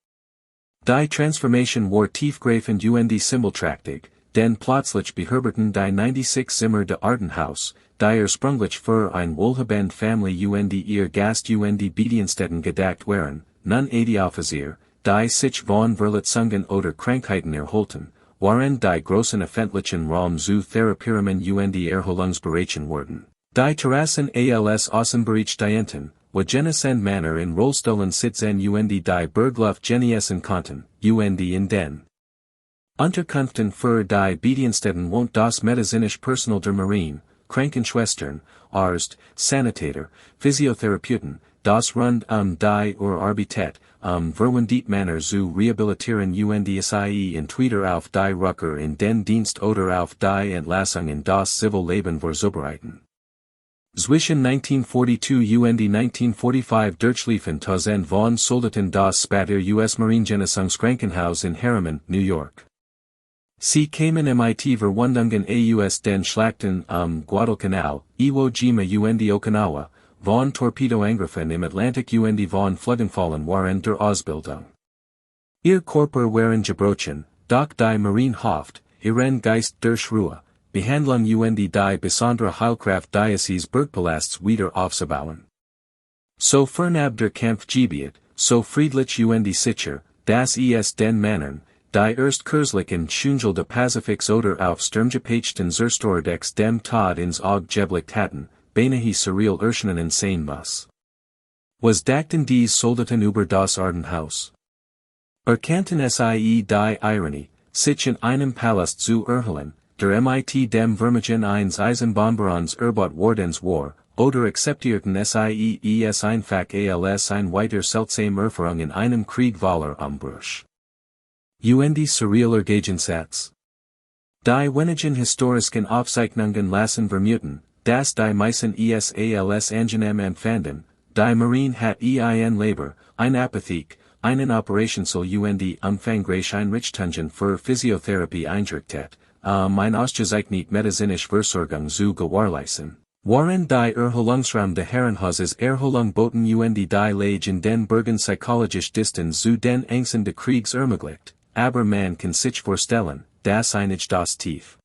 Die Transformation war tiefgreifend und symbolträchtig, denn plötzlich beherbergten die 96 Zimmer de Arden House, die ursprünglich für ein wohlhabend Familie und ihr Gast und Bediensteten gedacht waren, nun 80 Offizier, die sich von Verletzungen oder Krankheiten erholten, waren die großen öffentlichen Raum zu Therapierungen und Erholungsbereichen wurden. Die Terrassen als Außenbereich dienten, wo Genesend Männer in Rollstollen sitzen und die Bergluft genießen konnten, und in den Unterkünften für die Bediensteten wohnt das medizinische Personal der Marine, Krankenschwestern, Arzt, Sanitator, Physiotherapeuten, das rund die Arbeit, verwundete Männer zu rehabilitieren und sie in Twitter auf die Rückkehr in den Dienst oder auf die Entlassung in das Zivilleben vorzubereiten. Zwischen 1942 und 1945 durchliefen Tausend von Soldaten das Spatter US Marinestützpunkt-Krankenhaus in Harriman, New York. Sie kamen mit Verwundungen aus den Schlachten Guadalcanal, Iwo Jima und Okinawa, von Torpedoangriffen im Atlantik und von Fluggenfallen waren der Ausbildung. Ihr Körper waren gebrochen, doch die Marine hofft, ihren Geist durch Ruhe, Behandlung und die besondere Heilkraft dieses Bergpalasts wieder aufzubauen. So fernab der Kampf gebiet, so friedlich und sicher, dass es den Männern, die erst kürzlich in Schungel de Pacifics oder auf Sturmgepechten Zerstörerdecks dem Tod ins Auge geblickt hatten, beinahe surreal Erscheinungen sein muss. Was dachten die Soldaten über das Arden House? Erkannten sie die Ironie, sich in einem Palast zu erholen, der mit dem Vermögen eines Eisenbahnbarons erbaut wordens war, oder akzeptierten sie es einfach als ein weiter seltsame Erfahrung in einem Krieg voller Umbruch. Und surrealer Gegensatz. Die wenigen historischen Aufzeichnungen lassen vermuten, dass die meisten es als angenehm empfanden, die Marine hat ein Labor, ein Apothek, einen Operationssaal und umfangreich Einrichtungen für Physiotherapie eingerichtet, ein ausgezeichnet medizinische Versorgung zu gewährleisten. Waren die Erholungsraum des Herrenhauses Erholung-Boten und die Lage in den Bergen psychologisch distant zu den Ängsten des Kriegs ermöglicht, aber man kann sich vorstellen, dass einige das tief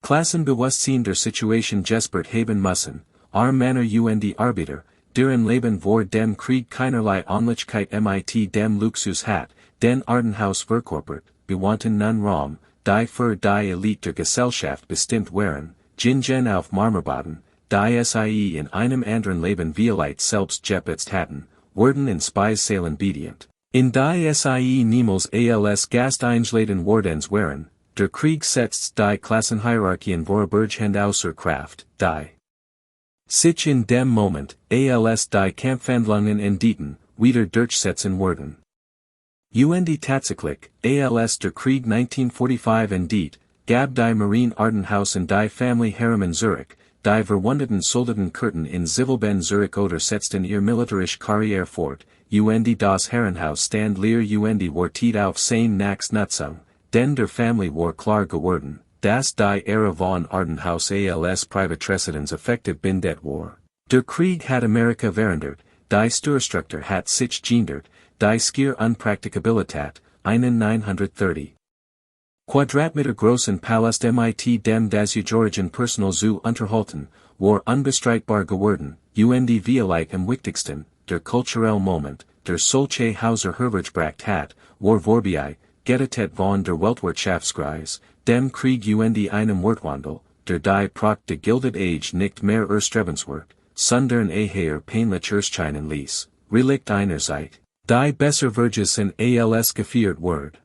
Klassenbewusstsein der Situation gespürt haben müssen, Männer und Arbeiter, deren Leben vor dem Krieg keinerlei Ähnlichkeit mit dem Luxus hat, den Arden House verkörpert, bewahnten nun Raum, die für die Elite der Gesellschaft bestimmt waren, Jingen auf Marmorboden, die sie in einem anderen Leben vielleicht selbst geputzt hatten, wurden in Speissälen bedient, in die sie niemals als Gast eingeladen wordens waren, der Krieg setzt die Klassenhierarchien vorübergehend außer Kraft, die sich in dem Moment, als die Kampfhandlungen endeten, wieder durchsetzen wurden. Und tatsächlich, als der Krieg 1945 endet, gab die Marine Arden House und die Familie Harriman Zurich, die verwundeten Soldaten kehrten in Zivilben Zurich oder setzten ihr militärische Karriere fort, und das Herrenhaus stand leer und wartet auf sein nächste Nutzung, denn der Familie war klar geworden, dass die Ära von Arden House als Privatresidence effektiv bindet war. Der Krieg hat Amerika verändert, die Steuerstruktur hat sich geändert, die Skier Unpraktikabilität, 1930. Quadratmeter großen Palast mit dem dasjährigen Personal zu unterhalten, war unbestreitbar geworden, und vielleicht am wichtigsten, der kulturelle Moment, der solche Hauser hervorgebracht hat, war vorbei, gerettet von der Weltwirtschaftskrise, dem Krieg und einem Wortwandel, der die Pracht der Gilded Age nicht mehr erstrebenswert, sondern eher peinlich erscheinen ließ, Relikt einerseits, die besser vergessen als gefeiert wird.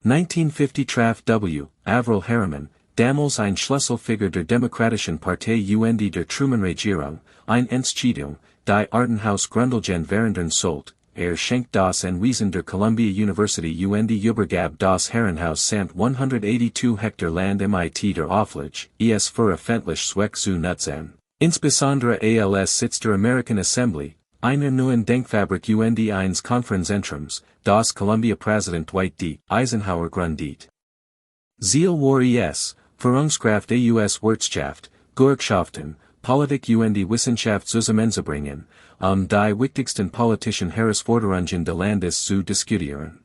1950 traf W. Avril Harriman, damals ein Schlüsselfigur der Demokratischen Partei und der Truman-Regierung, eine Entscheidung, die Arden House grundlegend verändern sollte, schenkt das Anwesen der Columbia University und übergab das Herrenhaus samt 182 Hektar Land mit der Auflage, es für öffentlich Zweck zu nutzen, insbesondere als Sitz der American Assembly, einer neuen Denkfabrik und eines Konferenzzentrums, das Columbia Präsident Dwight D. Eisenhower gründet. Ziel war es, Führungskraft der US-Wirtschaft, Gewerkschaften, Politik und Wissenschaft zusammenzubringen, die wichtigsten politischen Herausforderungen des Landes zu diskutieren.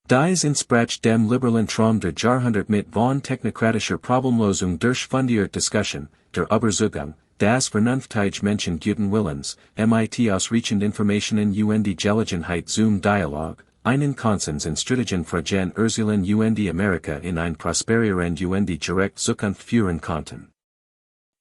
Dies entspricht dem liberalen Traum der Jahrhundert mit von technokratischer Problemlösung durch fundierte Diskussion, der Überzeugung, das vernünftige Menschen guten Willens, mit ausreichend Informationen und Gelegenheit zum Dialog, einen Konsens in Strategien fragen Erzielen und Amerika in ein prosperierend und direkt Zukunft führen konnten.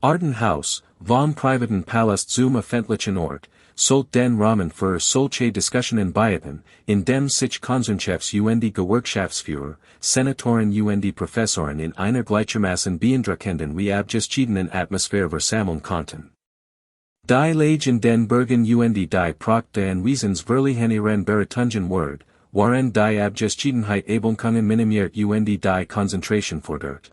Arden House, vom privaten Palast zum öffentlichen Ort, sollte den Rahmen für solche Diskussionen bieten, indem sich Konzernchefs und Gewerkschaftsführer, Senatoren und Professoren in einer gleichermaßen beeindruckenden wie abgeschiedenen Atmosphäre versammeln konnten. Die Lage in den Bergen und die Pracht der Anwesens verliehen Beratungen word, waren die Abgeschiedenheit Ablenkungen minimiert und die Konzentration fordert.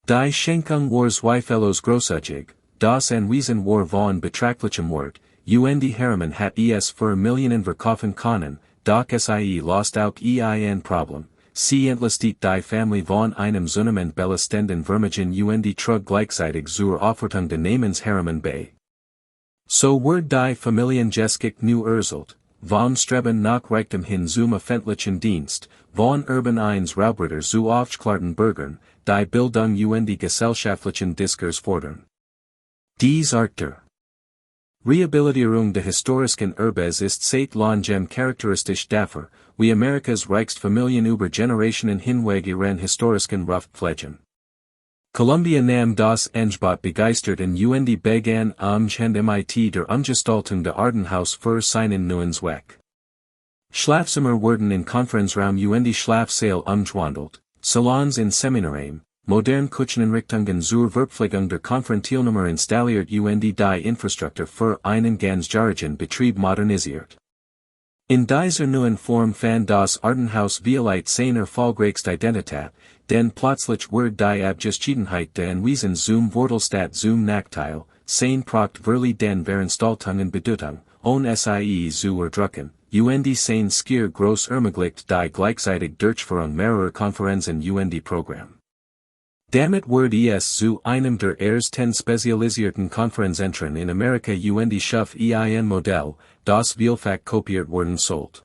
Die Schenkung war zweifellos großzügig, das Anwesen war von betrachtlichem Wert, und Harriman hat es für Millionen verkaufen können, doch sie lost auch ein Problem, sie entlastet die Familie von einem zunehmend belastenden Vermögen und trug gleichzeitig zur Aufwertung des Namens Harriman bei. So wird die Familiengeschichte nu erzählt, vom Streben nach Reichtum hin zum öffentlichen Dienst, von Urban eins Raubritter zu Aufklarten Bürgern, die Bildung und die gesellschaftlichen Diskurs fordern. Dies Art der Rehabilitierung der historischen Urbes ist seit langem charakteristisch dafür, wie Amerikas Reichsfamilien über Generationen hinweg ihren historischen Ruf pflegen. Columbia nahm das Angebot begeistert und begann MIT der Umgestaltung der Arden House für seinen neuen Zweck. Schlafzimmer wurden in Konferenzraum und Schlafsaal umgewandelt, Salons in Seminarraum, modern Kücheneinrichtungen zur Verpflegung der Konferenzteilnehmer installiert und die Infrastruktur für einen ganzjährigen Betrieb modernisiert. In dieser neuen Form fand das Arden House vielleicht seine erfolgreichste Identität, denn plötzlich wurde die Abgeschiedenheit der Anweisen zum Vorteil statt zum Nachteil, sein Prokt verli den Veranstaltungen Bedeutung, ohne sie zu erdrücken, und sein Skier groß ermöglicht die gleichzeitig Durchführung mehrerer Konferenzen und Programm. Damit wurde es zu einem der ersten spezialisierten Konferenzzentren in Amerika und schuf ein Modell, das vielfach kopiert worden sollte.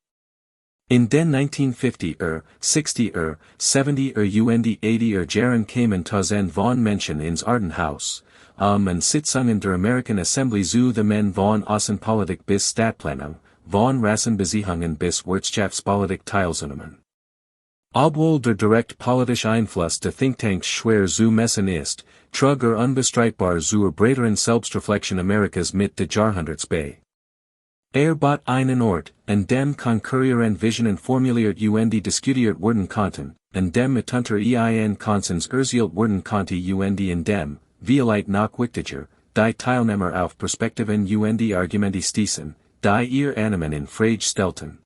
In den 1950er, 60er, 70er und 80er Jahren kamen Tausend von Menschen ins Arden House, und Sitzungen der American Assembly zu Themen von Außenpolitik bis Stadtplanung, von Rassenbesichungen bis Wirtschaftspolitik teilzunehmen. Obwohl der direkt politische Einfluss der Thinktanks schwer zu messen ist, trug unbestreitbar zur breiteren Selbstreflexion Amerikas mit der Jahrhunderts bei. Bot einen Ort, an dem konkurrieren Visionen formuliert und diskutiert werden konnten, an dem mitunter ein Konsens erzielt werden konnte und in dem, vielleicht noch wichtiger, die Teilnehmer auf Perspektiven und Argumente stießen, die ihr Annahmen in Frage stellten.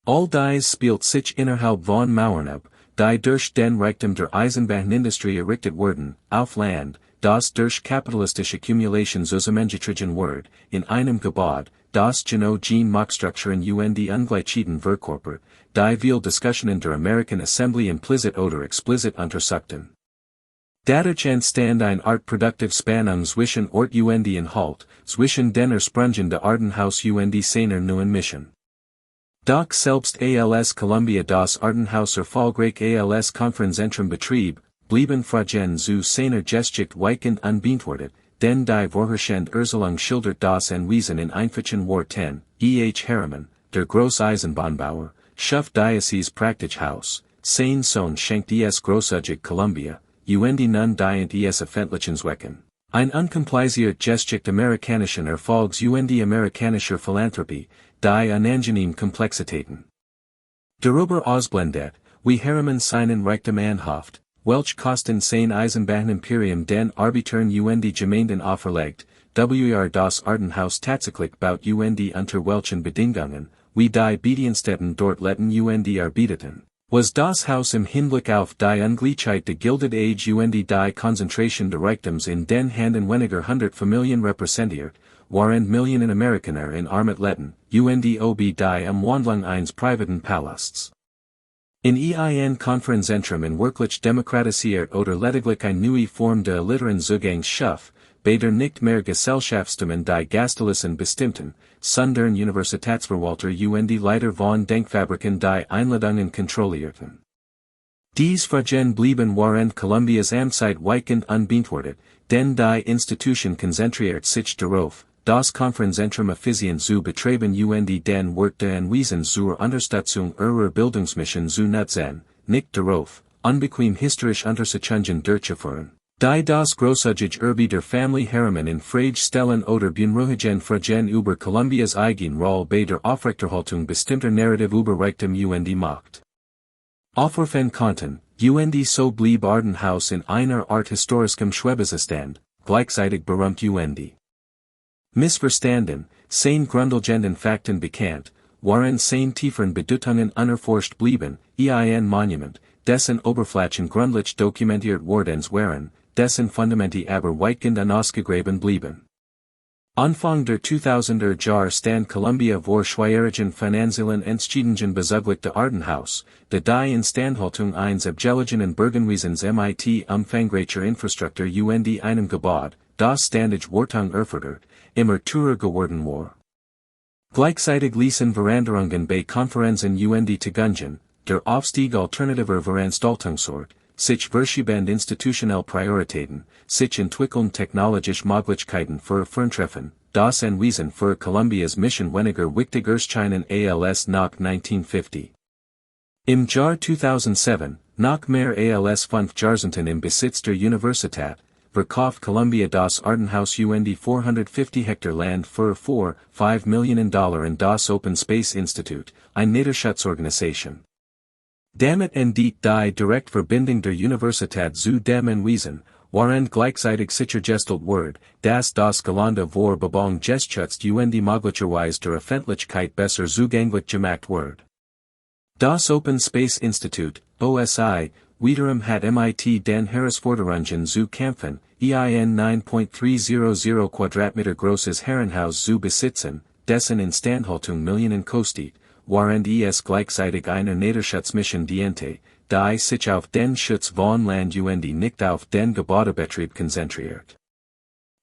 All dies spielt sich innerhalb von Mauern ab, die durch den Reichtum der Eisenbahnindustrie errichtet wurden, auf Land, das durch kapitalistische Accumulation zusammengetragen wird, in einem Gebäude, das genau Gene Machtstrukturen und Ungleichheiten verkörpert, die viel Diskussionen der American Assembly implicit oder explicit untersuchten. Dadurch entstand eine Art Produktiv Spannung zwischen Ort und Inhalt, zwischen den Ursprüngen der Arden House und seiner neuen Mission. Doch selbst als Columbia das Arden House erfolgreich als Konferenzzentrum betrieb, blieben Fragen zu seiner Geschichte weitgehend unbeantwortet, denn die vorherrschende Erzählung schildert das Anwesen in einfachen Worten, E.H. Harriman, der Groß-Eisenbahnbauer, schuf dieses praktisch Haus, sein Sohn schenkte es großzügig Columbia, und nun dient es öffentlichen Zwecken. Ein unkompliziert Geschichte amerikanischen Erfolgs und amerikanischer Philanthropie, die unangenehm Komplexitäten. Darüber ausblendet, wie Harriman seinen Reichtum anhofft, welch Kosten sein Eisenbahnimperium den Arbitern und Gemeinden auferlegt, das Arden House tatsächlich baut und unter welchen Bedingungen, wie die Bediensteten dort letten und arbeiteten. Was das Haus im Hinblick auf die Ungleichheit der Gilded Age und die Konzentration der Reichtums in den Händen weniger 100 Familien repräsentiert, waren Millionen Amerikaner in Armut letten, und ob die Umwandlung eines privaten Palasts. In ein Konferenzzentrum in wirklich demokratisiert oder lediglich eine neue Form der elitaren Zugangs schuf, bei der nicht mehr Gesellschaftsstimmen die Gastelissen bestimmten, sondern Universitätsverwalter und Leiter von Denkfabriken die Einladungen kontrollierten. Dies Fragen blieben während Columbias Amtszeit weitgehend unbeantwortet, denn die Institution konzentriert sich darauf, das Konferenzzentrum effizient zu betreiben und den Wert der Anweisen zur Unterstützung ihrer Bildungsmission zu nutzen, nicht darauf, unbequem historisch Untersuchungen durchzuführen. Die das großzügig Erbe der Familie Harriman in Frage stellen oder beunruhigen Fragen über Columbias eigene Rolle bei der Aufrechterhaltung bestimmter Narrative über Reichtum und Macht. Aufrufen konnten, und so blieb Arden House in einer Art historischem Schwebezustand, gleichzeitig berühmt und missverstanden, sein grundlegenden Fakten bekannt, waren sein tieferen Bedeutungen unerforscht blieben, ein Monument, dessen Oberflächen gründlich dokumentiert worden waren, dessen Fundamente aber weitgehend unausgegraben blieben. Anfang der 2000er Jahre stand Columbia vor schwierigen finanziellen Entscheidungen bezüglich der Arden House, da die Instandhaltung eines abgelegenen Bergwesens mit umfangreicher Infrastruktur und einem Gebäude, das ständig Wartung erfordert, immer teurer geworden war. Gleichzeitig ließen Veränderungen bei Konferenzen und Tagungen, der Aufstieg alternativer Veranstaltungsort, sich verschiebend institutionell Prioritäten, sich entwickeln technologische Möglichkeiten für Ferntreffen, das Anwesen für Columbias Mission weniger wichtig erscheinen als nach 1950. Im Jahr 2007, nach mehr als 5 Jahrzehnten im Besitz der Universität, verkauft Columbia das Arden House und 450 Hektar Land für $4,5 Millionen in das Open Space Institute, eine Niederschatzorganisation. Damit endet die Direktverbindung der Universität zu dem Anwesen, waren gleichzeitig sichergestellt wird, dass das gelernte Vorbebauung geschützt und möglicherweise der Öffentlichkeit besser zugänglich gemacht wird. Das Open Space Institute, OSI, wiederum hat MIT den Herausforderungen zu kämpfen, ein 9.300 Quadratmeter großes Herrenhaus zu besitzen, dessen Instandhaltung Millionen kostet, während es gleichzeitig einer Niederschatzmission diente, die sich auf den Schutz von Land und nicht auf den Gebäudebetrieb konzentriert.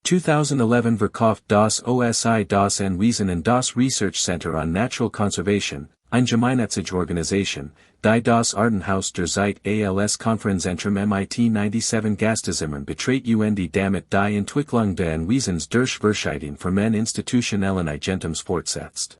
2011 verkauft das OSI das Anwesen in das Research Center on Natural Conservation, eine gemeinnützige Organisation, die das Arden House der Zeit als Konferenzzentrum MIT 97 Gastazimmern betreut und damit die Entwicklung der Anwesens durch Verschiedene Firmen institutionellen Agentums fortsetzt.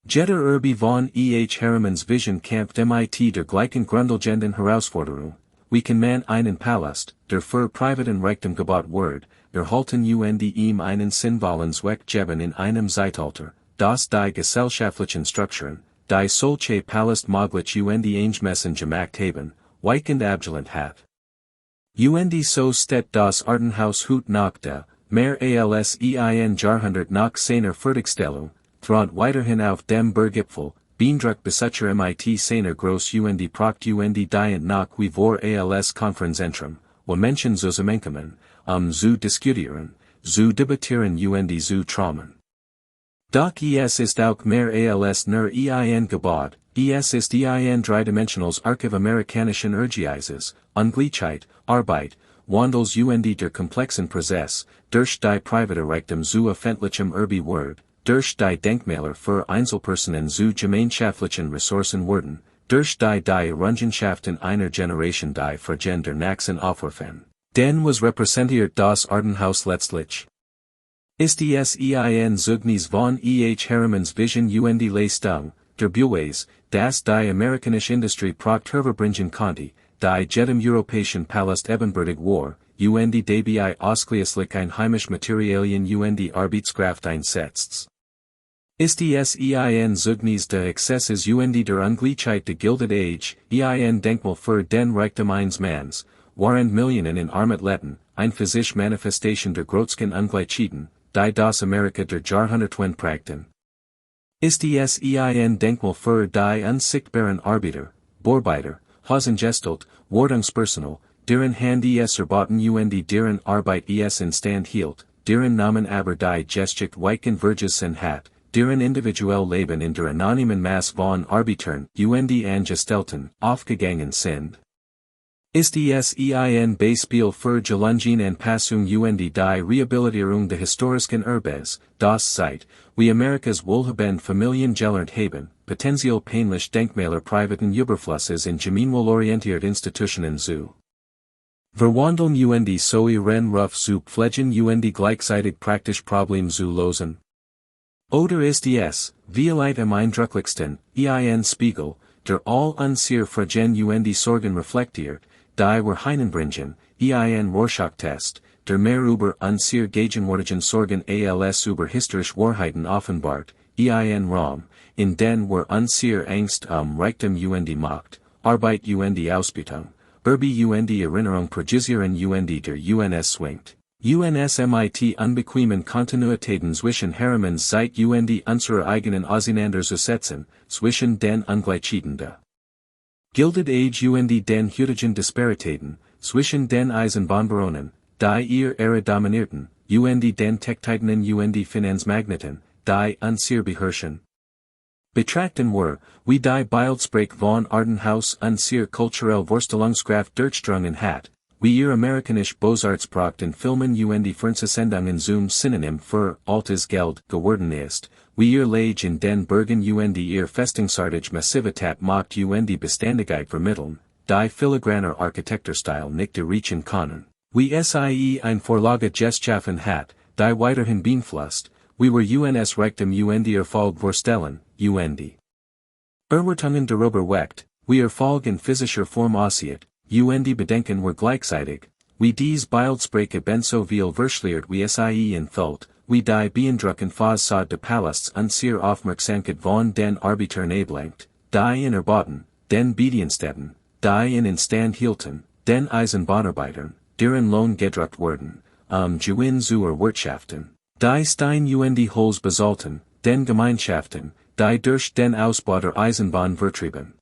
Jeder von E.H. Harrimans Vision kämpft MIT der gleichen grundlegenden Herausforderung, wie kann man einen Palast, der für privaten Reichtum gebaut wird, erhalten und ihm einen sinnvollen Zweck geben in einem Zeitalter, das die gesellschaftlichen Strukturen, die solche Palast möglich und eingemessen gemacht haben, weitgehend abgelehnt hat. Und so steht das Arden House hut nach der, mehr als ein Jahrhundert nach seiner Fertigstellung, thront weiterhin auf dem Berggipfel, beeindruckt Besucher MIT seiner groß und Pracht und dient nach wie vor als Konferenzzentrum, wo Menschen zusammenkommen, zu diskutieren, zu debattieren und zu träumen. Doch es ist auch mehr als nur ein Gebäude, es ist ein dreidimensionales Archiv amerikanischen Urgeises, Ungleichheit, Arbeit, Wandels und der komplexen Prozess, durch die private Reichtum zu öffentlichem Erbe wird, durch die Denkmäler für Einzelpersonen zu gemeinschaftlichen Ressourcen werden, durch die Errungenschaften einer Generation die Fragen der Nächsten aufwerfen. Denn was repräsentiert das Arden House letztlich? Ist es ein Zeugnis von E.H. Harrimans Vision und Leistung, der Beweis, dass die amerikanische Industrie Pracht hervorbringen konnte, die jedem europäischen Palast ebenbürtig war, und dabei ausschließlich heimisch Materialien und Arbeitskraft einsetzt. Ist es ein Zeugnis der Exzesses und der Ungleichheit der Gilded Age, ein Denkmal für den Reichtum eines Manns, während Millionen in Armut leben, ein physische Manifestation der größten Ungleichheiten, die das Amerika der Jahrhundertwende prägten. Ist es ein Denkmal für die unsichtbaren Arbeiter, Vorarbeiter, Hosengestalt, Wartungspersonal, deren Hand es erbauten und deren Arbeit es instand hielt, deren Namen aber die Geschichte weichen vergessen hat, deren individuell Leben in der anonymen Masse von Arbeitern und Angestellten aufgegangen sind? Ist es ein Beispiel für Gelungen-Anpassung und die Rehabilitierung der historischen Erbes, das seit, wie Amerikas wohlhabend Familien gelernt haben, potenziell peinlich Denkmäler privaten Überflusses in gemeinwohlorientiert Institutionen zu verwandeln und so ihren Ruf zu pflegen und gleichzeitig praktisch Problem zu lösen? Oder ist es, vielleicht am eindrücklichsten, ein Spiegel, der all unsere Fragen und Sorgen reflektiert, die wir hineinbringen, ein Rorschach-Test, der mehr über unsere gegenwärtigen Sorgen als über historische Wahrheiten offenbart, ein Raum, in den wir unsere Angst Reichtum und Macht, Arbeit und Ausbeutung, Erbe und Erinnerung präzisieren und der UNS swingt. UNS MIT unbequemen Kontinuitäten zwischen Harrimans Zeit und unserer eigenen Auseinandersetzungen, zwischen den Ungleichheiten der Gilded Age und den heutigen Disparitäten, zwischen den Eisenbahnbaronen, die ihr Ära dominierten, und den Tech-Titanen und Finanzmagnaten, die unsere beherrschen. Betrachten wir, wie die Bildsprache von Arden House unsere kulturelle Vorstellungskraft durchdrungen hat, wie ihr amerikanisch Beaux-Arts Pracht in Filmen und Fernsehsendungen zum Synonym für altes Geld geworden ist, wie ihr Lage in den Bergen und ihr Festungsartige Massivität macht und Beständigkeit vermitteln, die filigraner Architekturstil nicht erreichen können. Wie sie ein Vorlage geschaffen hat, die weiterhin beeinflusst, wie wir uns Reichtum und Erfolg vorstellen, und Erwartungen darüber weckt, wie Erfolg in physischer Form aussieht, und Bedenken were gleichzeitig, wie dies Bildsprache benso viel verschleiert wie sie entfällt, wie die beeindruckend Fassade de Palasts unser Aufmerksamkeit von den Arbitern ablenkt, die in Erbauten, den Bediensteten, die in Instand hielten, den Eisenbahnarbeitern, deren Lohn gedruckt wurden, Gewinn zu erwirtschaften, die Stein und Holz besollten, den Gemeinschaften, die durch den Ausbau der Eisenbahn vertrieben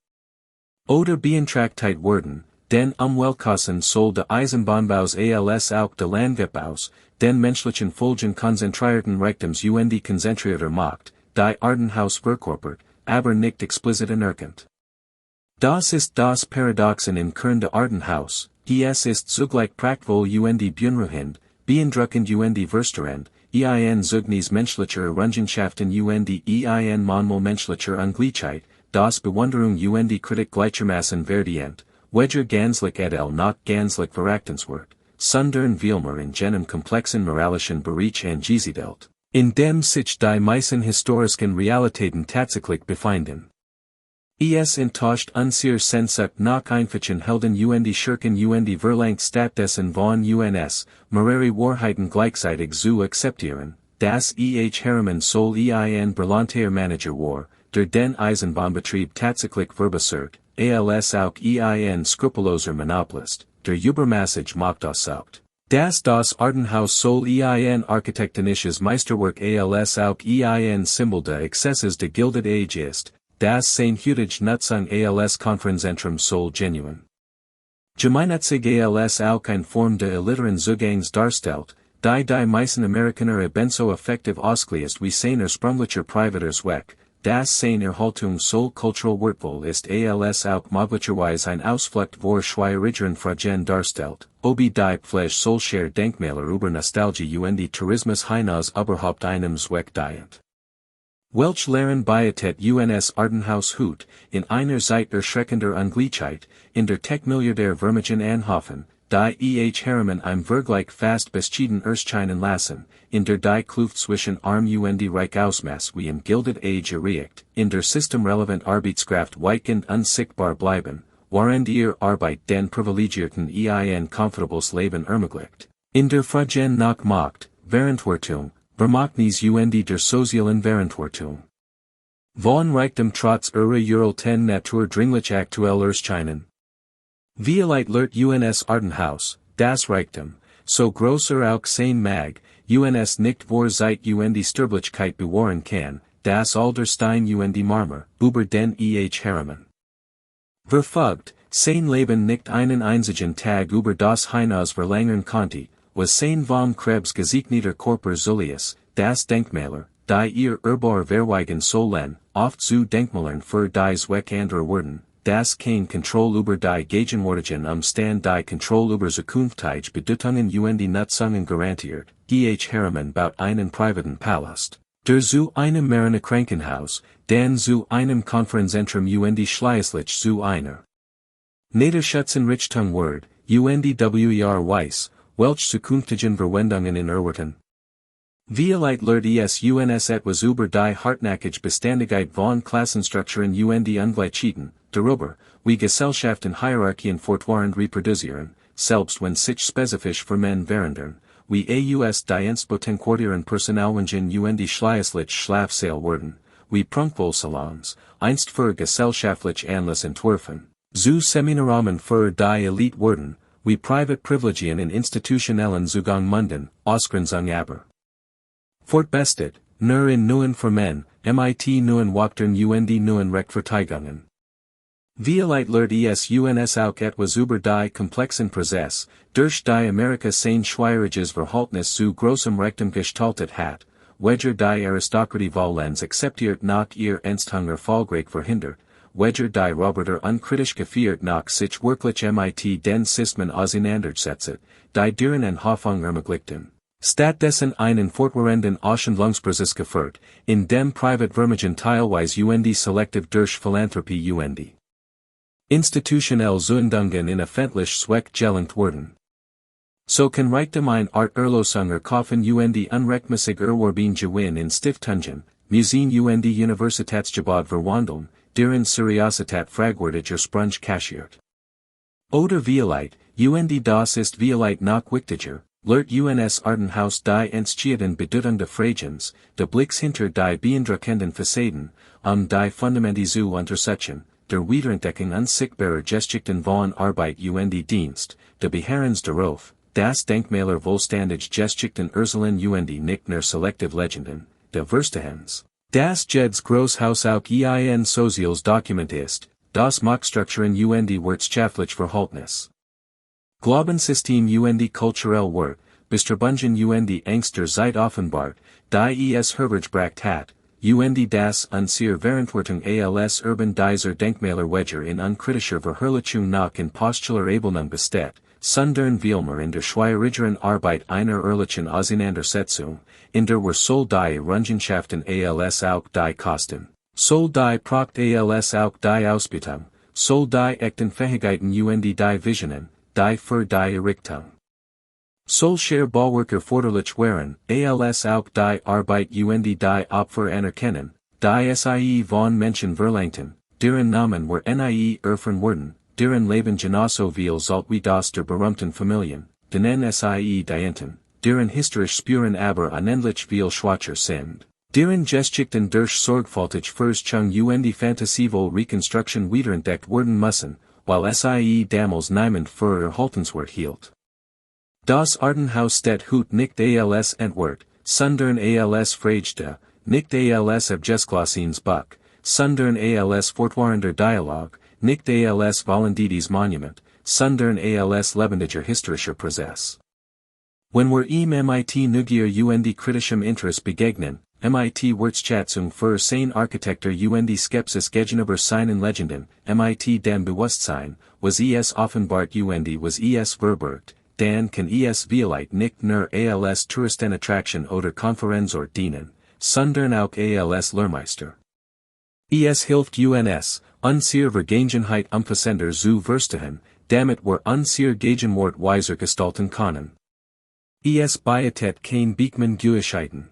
oder beantragt wurden, den Umweltkosten soll de Eisenbahnbaus als auch de Landwirtbaus, den menschlichen Folgen konzentrierten Reichtums und konzentrierter Macht, die Arden House verkörpert, aber nicht explizit anerkannt. Das ist das Paradoxon im Kern de Arden House, es ist zugleich prachtvoll und beunruhigend, beeindruckend und verstörend, zugnis menschlicher Errungenschaften und ein Mahnmal menschlicher Ungleichheit, das Bewunderung und Kritik gleichermaßen verdient, welcher ganslich edel not ganslich verachtenswert, sondern vielmehr in jenem komplexen moralischen Bereich angesiedelt, in dem sich die meisten historischen Realitäten tatsächlich befinden. Es enttäuscht unser Sehnsucht nach einfachen Helden und Schurken und verlangt stattdessen von uns, mehrere Wahrheiten gleichzeitig zu akzeptieren, dass E.H. Harriman soll ein brillanter Manager war, der den Eisenbahnbetrieb tatsächlich verbessert, als auch ein skrupelloser Monopolist, der Übermassig Macht aussaugt. Das Arden House soll ein architektonisches Meisterwerk als auch ein Symbol de Excesses de Gilded Age ist, das sein heutige Nutzung als Konferenzzentrum soll genuin gemeinnützig als auch eine Form de illiteren Zugangs darstellt, die meisten Amerikaner ebenso effektiv ausgelöst wie sein ursprünglicher privater Zweck, das sein Erhaltung soll cultural wertvoll ist als auch möglicherweise ein Ausflucht vor schweigeren Fragen darstellt, obi die Pflege solcher Denkmäler über Nostalgie und Tourismus hinaus überhaupt einem Zweck dient. Welch Lehren bietet uns Arden House Hut, in einer Zeit erschreckender Ungleichheit, in der Tech-Milliardär Vermögen anhoffen, die E.H. Harriman im Vergleich fast beschieden erscheinen lassen, in der die Kluft zwischen Arm und Reich Ausmaß wie im Gilded Age erreicht, in der systemrelevant Arbeitskraft weitgehend unsichtbar bleiben, während ihr Arbeit den Privilegierten ein komfortables Leben ermöglicht, in der Fragen nach Macht, Verantwortung, Vermachnis und der sozialen Verantwortung. Von Reichtum trotz ihrer ten Natur dringlich aktuell erscheinen. Vielleicht lehrt uns Arden House, das Reichtum, so groß auch sein mag, uns nicht vor Zeit und Sterblichkeit bewahren kann, das Alter Stein und Marmor, über den E.H. Harriman verfügt, sein Leben nicht einen einzigen Tag über das hinaus verlängern konnte, was sein vom Krebs gesegneter Körper Zulius, das Denkmäler, die ihr erbar verweigen sollen, oft zu Denkmälern für die Zweck anderer werden, das kein Kontroll über die Gegenwärtigen Umstand die Kontroll über zukünftige Bedeutungen und Nutzungen garantiert. E.H. Harriman baut einen privaten Palast, der zu einem Marinekrankenhaus, dann zu einem Konferenzzentrum und schließlich zu einer Niederschatzenrichtung wird, und weiß, welch zukünftigen Verwendungen in erwarten. Vielleicht lehrt es uns etwas über die hartnäckige Beständigkeit von Klassenstrukturen und Ungleichheiten, darüber, wie Gesellschaften Hierarchien fortwährend reproduzieren, selbst wenn sich spezifisch für Männer verändern, wie die Dienstbotenquartieren Personalwungen und schließlich Schlafsäle werden, wie prunkvoll Salons, einst für gesellschaftlich Anlass entworfen, zu Seminarrahmen für die Elite werden, wie Privatprivilegien in institutionellen Zugang munden, Ausgrenzung aber fortbestet, nur in neuen Formen, mit neuen Wachtern und neuen Rechtfertigungen. Vielleicht lehrt es uns auch etwas über die komplexen Prozess, durch die Amerika sein schwieriges Verhältnis zu großem Reichtum gestaltet hat, welcher die Aristokratie vollends akzeptiert nach ihr Ernsthunger erfolgreich verhindert, welcher die Roboter unkritisch geführt nach sich wirklich mit den Systmen auseinandersetzt, die deren Hoffnung ermöglichten, Stattdessen einen fortwährenden Ausschließlich geführt, in dem Privatvermögen teilweise selective durch Philanthropie institutionell Zuwendungen in öffentlich Zweck gelenkt wurden. So kann Reichtum ein Art Erlösung kaufen unrechtmäßig erworben Gewinn in Stiftungen, Museen Universitätsgebäude verwandeln, deren Seriosität fragwürdiger Sprung kaschiert. Oder vielleicht, das ist vielleicht noch wichtiger, lehrt uns Arden House die entscheidenden Bedeutung des Fragens, der Blicks hinter die beeindruckenden Fassaden, die Fundamente zu untersuchen, der Wiederentdeckung unsichtbarer Geschichten von Arbeit Dienst, der Beharrens darauf, das Denkmäler vollständig Geschichten erzählen nicht nur selective Legenden, der Verstehens, das Jeds Großhaus auch ein soziales Dokument ist, das Machtstrukturen wirtschaftlich Verhaltnis. Glaubenssystem kulturell Wert, Bestrabungen Ängster Zeit offenbart, die es herbergebracht hat, das unser Verantwortung als Urban dieser Denkmäler Wedger in unkritischer Verherrlichung nach in postular Abelnung besteht, sondern vielmehr in der schwierigeren Arbeit einer ehrlichen Auseinandersetzung, in der soll die Errungenschaften als auch die Kosten, soll die Pracht als auch die Ausbildung, soll die echten Fähigkeiten die Visionen, die für die Errichtung. Solcher Bauwerke forderlich wären, als auch die Arbeit die Opfer anerkennen, die sie von Menschen verlangten, deren Namen nie erfahren wurden, deren Leben genauso viel sollt wie das der berühmten Familien, denen sie dienten, deren historisch Spuren aber unendlich viel schwacher sind, deren Geschichten durch sorgfältig Forschung die Fantasievoll Rekonstruktion wiederentdeckt werden müssen, weil sie damals niemand für erhaltenswert hielt. Das Arden House steht hut nicht als Entwert, sondern als Fragte, nicht als Abgesklassens Buch, sondern als fortwährender Dialog, nicht als Valendides Monument, sondern als lebendiger historischer Prozess. Wenn wir MIT Neugier kritischem Interesse begegnen, MIT Wertschätzung für seine Architektur Skepsis gegenüber seinen Legenden, MIT dem Bewusstsein, was es offenbart was es verbergt, dann kann es vielleicht nicht nur als Touristenattraktion oder Konferenzort dienen, sondern auch als Lehrmeister. Es hilft uns, unsere Vergangenheit umfassender zu verstehen, damit wir unsere Gegenwart weiser gestalten können. Es bietet kein Beekman Gewissheiten.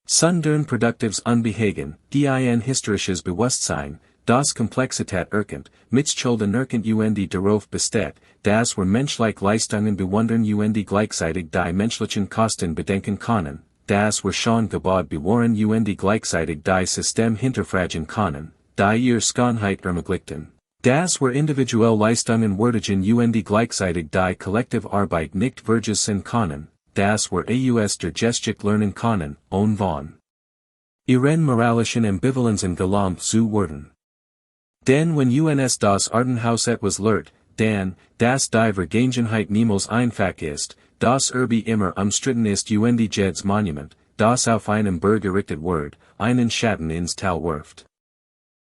Sondern produktives Unbehagen, die ein historisches Bewusstsein, das Komplexität erkennt, Mitschulden erkennt darauf besteht, dass wir menschliche Leistungen bewundern gleichzeitig die menschlichen Kosten bedenken können, dass wir schon gebaut bewahren gleichzeitig die System hinterfragen können, die ihr Schönheit ermöglichten, dass wir individuell Leistungen würdigen gleichzeitig die kollektive Arbeit nicht vergessen können, dass wir aus der Geschichte lernen können, ohne von ihren moralischen Ambivalenzen gelähmt zu werden. Denn wenn uns das Arden House etwas lehrt, dann, dass die Vergangenheit niemals einfach ist, das Erbe immer umstritten ist Jeds Monument, das auf einem Berg errichtet wird, einen Schatten ins Tal wirft.